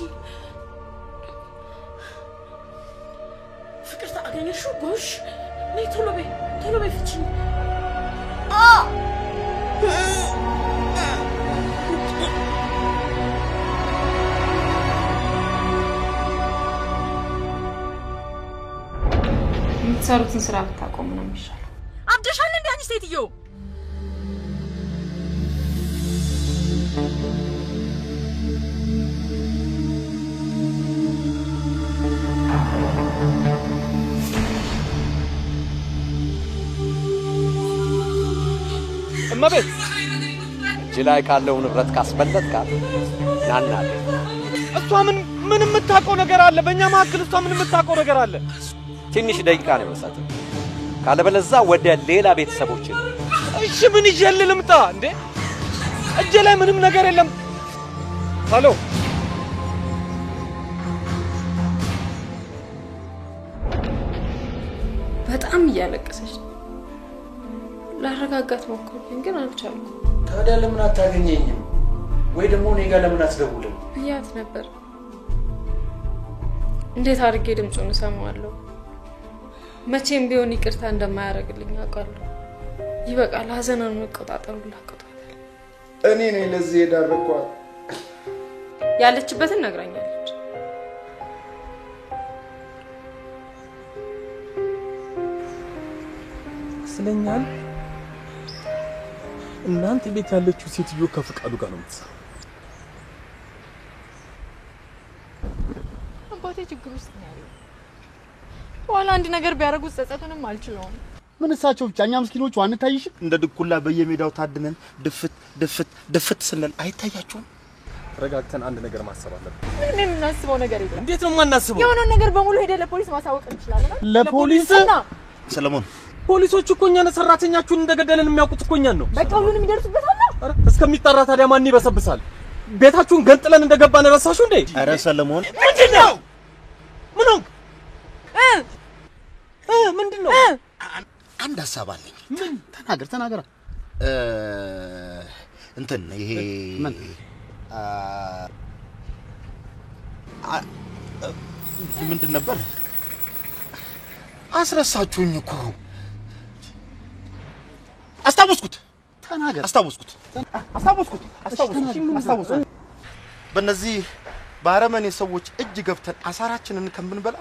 S11: ፍቅር ታገኘሽው? ጎሽ ነይ ቶሎ በይ ፍቺ።
S3: የምትሰሩትን ስራ ብታቆሙ ነው የሚሻለው።
S11: አብደሻል እንዴ አንቺ ሴትዮ?
S1: እመቤት እጅ ላይ ካለው ንብረት ካስበለጥካት ናናለ።
S4: እሷ ምን የምታውቀው ነገር አለ? በእኛ መካከል እሷ ምን የምታውቀው ነገር አለ?
S1: ትንሽ ደቂቃ ነው መሳት። ካለበለዛ ወደ ሌላ ቤተሰቦች ነው።
S4: እሺ ምን ይዤልህ ልምጣ እንዴ? እጄ ላይ ምንም ነገር የለም። ሃሎ
S3: በጣም እያለቀሰች ነው። ላረጋጋት ሞከርኩኝ ግን አልቻልኩም።
S13: ታዲያ ለምን አታገኘኝም? ወይ ደግሞ እኔ ጋር ለምን አትደውልም?
S3: ብያት ነበር። እንዴት አድርጌ ድምፁን እሰማዋለሁ? መቼም ቢሆን ይቅርታ እንደማያደርግልኝ አውቃለሁ። ይበቃል። ሀዘናን መቆጣጠሩ ላቀጣታል።
S13: እኔ ነኝ ለዚህ የዳረኳት።
S3: ያለችበትን ነግራኛለች።
S9: ስለኛል እናንተ ቤት ያለችው ሴትዮ ከፍቃዱ ጋር ነው የምትሰራው።
S11: አባቴ ችግር ውስጥ ነው ያለው። በኋላ አንድ ነገር ቢያደርጉት ጸጸቱንም አልችለውም።
S6: ምን እሳቸው ብቻ እኛ ምስኪኖቹ አንታይሽም?
S7: እንደ ድኩላ በየሜዳው ታድነን ድፍት ስንል አይታያችሁም?
S9: ተረጋግተን አንድ ነገር ማሰብ አለብን።
S11: ምንም የምናስበው ነገር የለም።
S9: እንዴት ነው የማናስበው?
S11: የሆነውን ነገር በሙሉ ሄደ ለፖሊስ ማሳወቅ እንችላለን።
S9: ለፖሊስ?
S7: ሰለሞን
S4: ፖሊሶቹ እኮ እኛን ሰራተኛችሁን እንደገደለን የሚያውቁት እኮ እኛን ነው።
S11: በቃ ሁሉንም ይደርሱበታል።
S4: አረ እስከሚጣራ ታዲያ ማን ይበሰብሳል? ቤታችሁን ገንጥለን እንደገባን ረሳችሁ እንዴ?
S7: አረ ሰለሞን
S4: ምንድነው? ምን ሆንክ? ምንድነው?
S7: አንድ ሐሳብ አለኝ።
S6: ምን? ተናገር።
S7: እንትን ይሄ
S6: ምን?
S7: ምንድን ነበር? አስረሳችሁኝ እኮ። አስታወስኩት።
S6: ተናገር።
S7: አስታወስኩት። በእነዚህ ባረመኔ ሰዎች እጅ ገብተን አሳራችንን ከምንበላ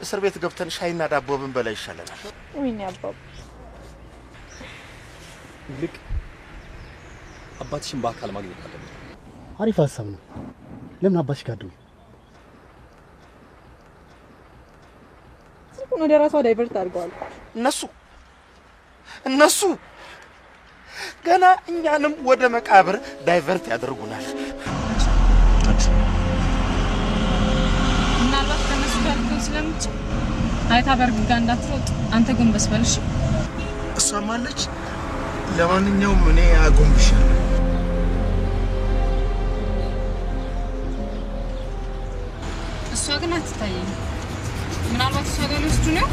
S7: እስር ቤት ገብተን ሻይና ዳቦ ብንበላ ይሻለናል።
S11: ወይኔ አባባ።
S9: ልክ አባትሽን በአካል ማግኘት አለብን።
S6: አሪፍ ሀሳብ ነው። ለምን አባትሽ ጋር ደውል?
S11: ስልኩን ወደ ራሷ ዳይቨርት አድርገዋል።
S7: እነሱ ገና እኛንም ወደ መቃብር ዳይቨርት ያደርጉናል።
S3: ምናልባት ከነሱ ጋር ልትሆን ስለምትችል አይታ በርግጋ እንዳትሮጥ አንተ ጎንበስ በል እሺ።
S6: እሷም አለች። ለማንኛውም እኔ አጎንብሻለሁ።
S3: እሷ ግን አትታየኝ። ምናልባት እሷ ጋር ልወስዱ ነው።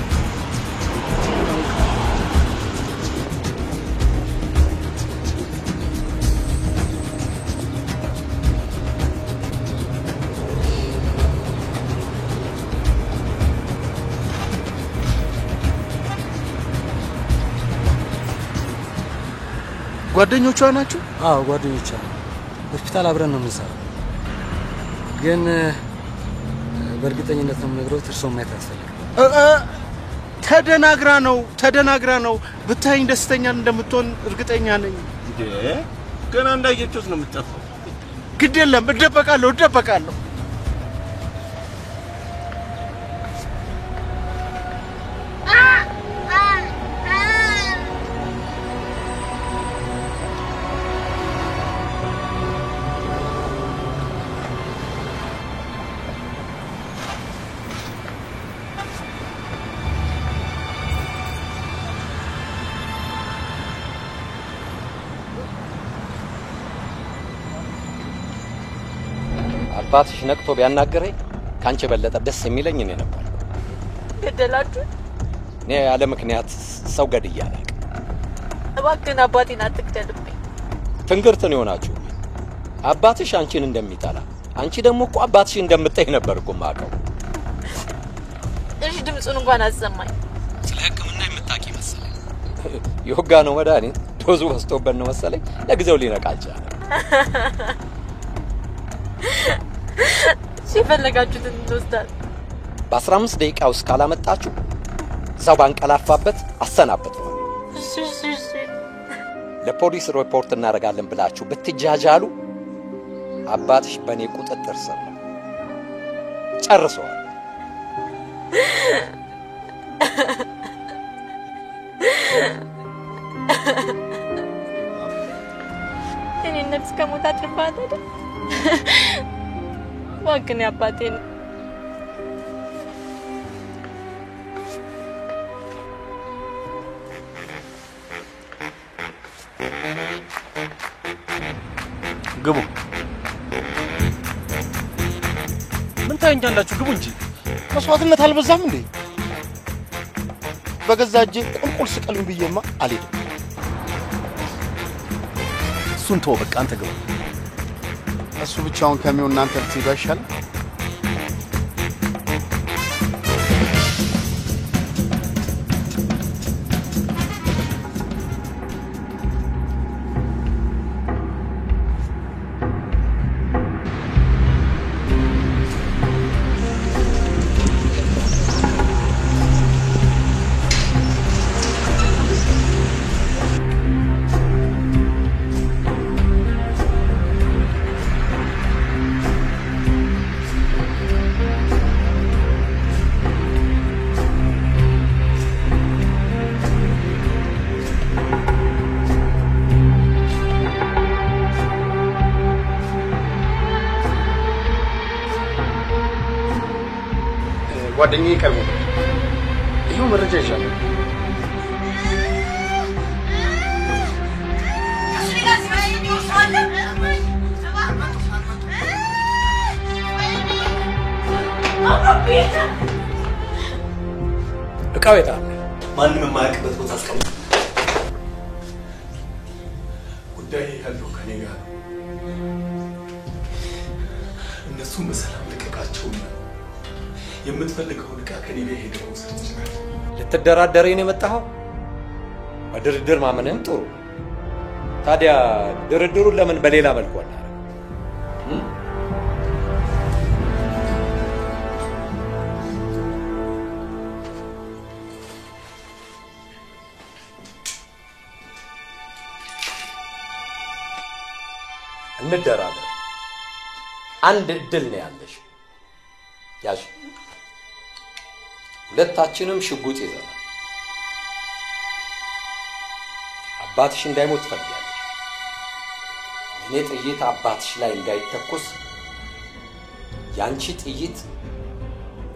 S6: ጓደኞቿ ናችሁ?
S17: አዎ ጓደኞቿ። ሆስፒታል አብረን ነው የምንሰራው። ግን በእርግጠኝነት ነው የምነግረው እርሶን ማየት ያስፈልጋል።
S6: ተደናግራ ነው ብታይኝ ደስተኛ እንደምትሆን እርግጠኛ ነኝ።
S13: ገና እንዳየችሁት ነው የምትጠፋው።
S6: ግድ የለም እደበቃለሁ።
S1: አባትሽ ነቅቶ ቢያናገረኝ ካንቺ በለጠ ደስ የሚለኝ እኔ ነበር።
S3: ገደላችሁ?
S1: እኔ ያለ ምክንያት ሰው ገድያለሁ።
S3: እባክህን አባቴን አትግደልብኝ።
S1: ትንግርት ነው የሆናችሁ። አባትሽ አንቺን እንደሚጠላ አንቺ ደግሞ እኮ አባትሽ እንደምትጠይ ነበር እኮ የማውቀው።
S3: እሺ ድምፁን እንኳን አሰማኝ።
S1: ስለ ሕክምና የምታውቂ መሰለኝ። የወጋ ነው መድኃኒት ዶዙ በዝቶበት ነው መሰለኝ ለጊዜው ሊነቃ አልቻለም።
S3: ሲፈልጋችሁትን እንወስዳል።
S1: በ15 ደቂቃ ውስጥ ካላመጣችሁ ሰው ባንቀላፋበት አሰናበተው።
S3: እሺ
S1: ለፖሊስ ሪፖርት እናደርጋለን ብላችሁ ብትጃጃሉ አባትሽ በእኔ ቁጥጥር ስር ነው። ጨርሰዋል።
S3: እኔ ነፍስ ከሞት አትርፋት አይደል? ዋግን አባቴን
S13: ግቡ። ምን ታየኛላችሁ? ግቡ እንጂ።
S6: መስዋዕትነት አልበዛም እንዴ? በገዛ እጄ ቁልቁል ስቀሉኝ ብዬማ አልሄድም።
S13: እሱን ተው በቃ አንተ ግቡ።
S6: እሱ ብቻውን ከሚሆን እናንተ ልትሄዱ አይሻልም? ጓደኛዬ ቀርቦ ይኸው መረጃ ይዣለሁ።
S1: እቃው የት አለ?
S13: ማንም የማያውቅበት ቦታ አስቀምጥ። ጉዳይ ያለው ከኔ ጋር ነው። እነሱን በሰላም ልቀቃቸውና የምትፈልገውን ዕቃ ከኔ ጋር ሄደው መውሰድ ትችላለህ።
S1: ልትደራደረኝ ነው የመጣኸው? በድርድር ማመንህም ጥሩ። ታዲያ ድርድሩን ለምን በሌላ መልኩ አለ? እንደራደር። አንድ እድል ነው ያለሽ። ያዥ። ሁለታችንም ሽጉጥ ይዘናል። አባትሽ እንዳይሞት ትፈልጊያለሽ። የኔ ጥይት አባትሽ ላይ እንዳይተኮስ ያንቺ ጥይት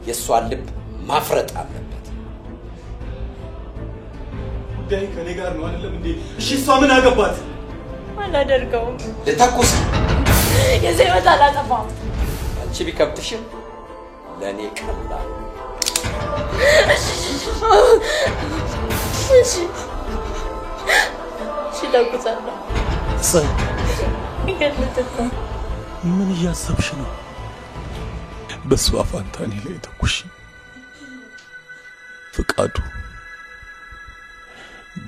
S1: የእሷን ልብ ማፍረጥ አለበት።
S13: ጉዳይ ከኔ ጋር ነው አይደለም እንዴ? እሺ እሷ ምን አገባት?
S3: አላደርገውም።
S1: ልተኩስ።
S3: የዚህ ህይወት አላጠፋም።
S1: አንቺ ቢከብድሽም ለእኔ ቀላል።
S3: እሺ ተኩሳለሁ። ይገድልትኩ።
S13: ምን እያሰብሽ ነው? በሷ ፋንታ እኔ ላይ ተኩሽ። ፍቃዱ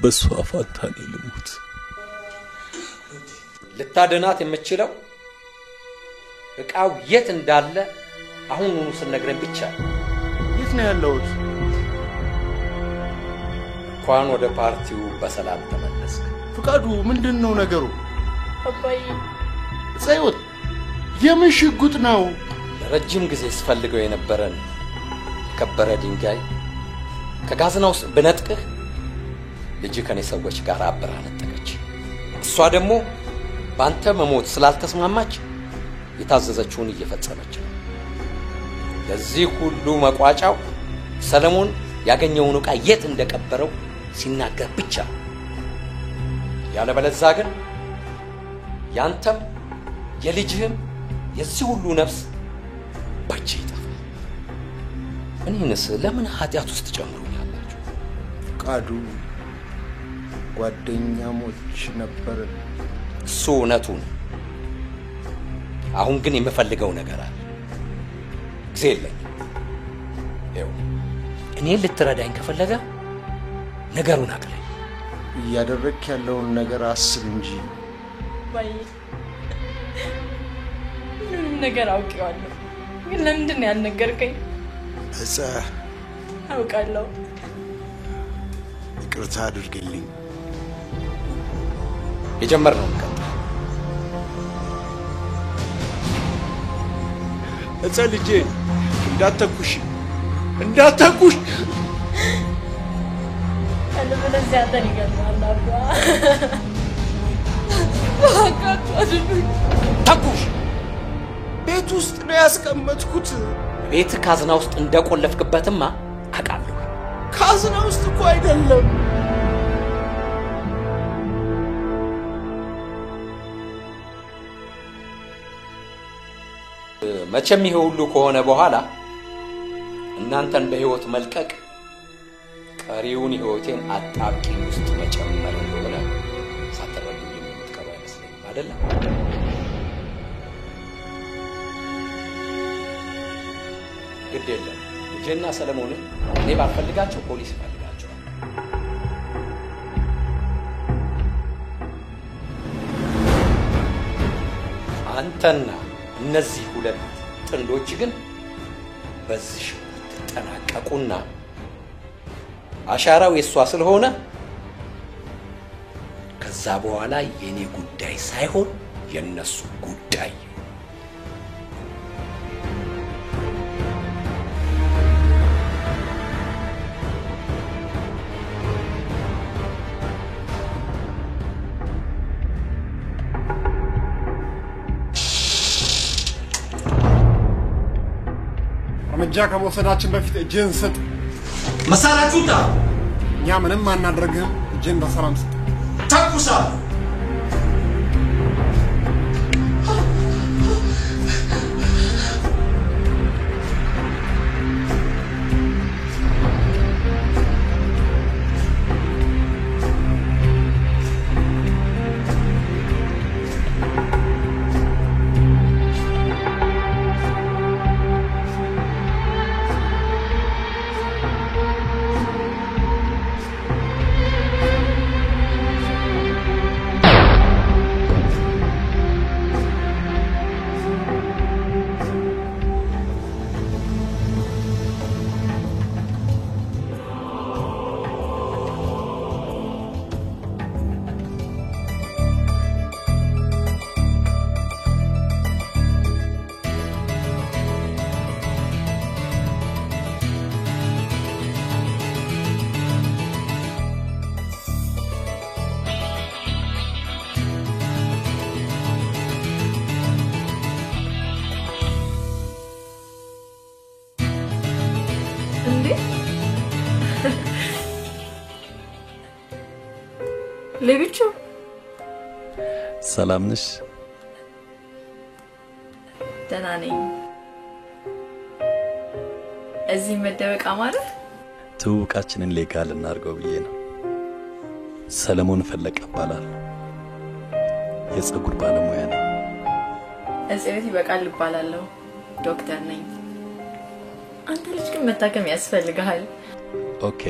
S13: በሷ ፋንታ እኔ ልሙት።
S1: ልታድናት የምችለው እቃው የት እንዳለ አሁኑኑ ስነግረን ብቻ።
S6: የት ነው ያለሁት?
S1: እንኳን ወደ ፓርቲው በሰላም ተመለስክ።
S6: ፍቃዱ ምንድን ነው ነገሩ?
S11: አባዬ
S2: ጽዮት የምን ሽጉጥ ነው?
S1: ለረጅም ጊዜ ስፈልገው የነበረን የከበረ ድንጋይ ከጋዝና ውስጥ ብነጥቅህ ልጅ ከኔ ሰዎች ጋር አብራ ነጠቀች። እሷ ደግሞ ባንተ መሞት ስላልተስማማች የታዘዘችውን እየፈጸመች ነው። ለዚህ ሁሉ መቋጫው ሰለሞን ያገኘውን ዕቃ የት እንደቀበረው ሲናገር ብቻ። ያለበለዛ ግን ያንተም የልጅህም የዚህ ሁሉ ነፍስ ባንቺ ይጠፋል። እኔንስ ለምን ኃጢአት ውስጥ ጨምሩኛላችሁ?
S2: ቃዱ ጓደኛሞች ነበር።
S1: እሱ እውነቱ ነው። አሁን ግን የምፈልገው ነገር አለ። ጊዜ የለኝም። ይኸው እኔን ልትረዳኝ ከፈለገ ነገሩን አቅለኝ።
S2: እያደረክ ያለውን ነገር አስብ እንጂ።
S11: ባይ ምንም ነገር አውቄዋለሁ፣ ግን ለምንድን ነው ያልነገርከኝ?
S2: እዛ
S11: አውቃለሁ።
S2: ይቅርታ አድርግልኝ።
S1: የጀመርነው ቀጥታ
S2: እዛ ልጄ እንዳትተኩሽ እንዳትተኩሽ።
S11: አለበለዚያ አንተን ይገድላል አባ።
S1: ተኩሽ።
S2: ቤት ውስጥ ነው ያስቀመጥኩት።
S1: ቤት ካዝና ውስጥ እንደቆለፍክበትማ አውቃለሁ።
S2: ካዝና ውስጥ እኮ አይደለም።
S1: መቼም ይሄ ሁሉ ከሆነ በኋላ እናንተን በህይወት መልቀቅ ቀሪውን ህይወቴን አጣብቂኝ ውስጥ መጨመር እንደሆነ ሳትረዱኝ የምትቀሩ አይመስለኝም አይደለም? ግድ የለም። ልጄና ሰለሞንን እኔ ባልፈልጋቸው ፖሊስ ይፈልጋቸዋል። አንተና እነዚህ ሁለት ጥንዶች ግን በዚህ ተጠናቀቁና አሻራው የሷ ስለሆነ ከዛ በኋላ የኔ ጉዳይ ሳይሆን የነሱ ጉዳይ።
S19: እርምጃ ከመውሰዳችን በፊት እጅህን ስጥ።
S9: መሳሪያችሁን ጣሉ።
S19: እኛ ምንም አናደርግህም። እጅህን በሰላም ስጥ።
S9: ተኩሳ።
S11: ለብቻ
S18: ሰላም ነሽ?
S11: ደህና ነኝ። እዚህ መደበቅ አማረ?
S18: ትውውቃችንን ሌጋል እናድርገው ብዬ ነው። ሰለሞን ፈለቀ እባላለሁ። የፀጉር ባለሙያ ነኝ።
S11: እጽበት ይበቃል እባላለሁ። ዶክተር ነኝ። አንተ ልጅ ግን መታከም ያስፈልግሃል።
S18: ኦኬ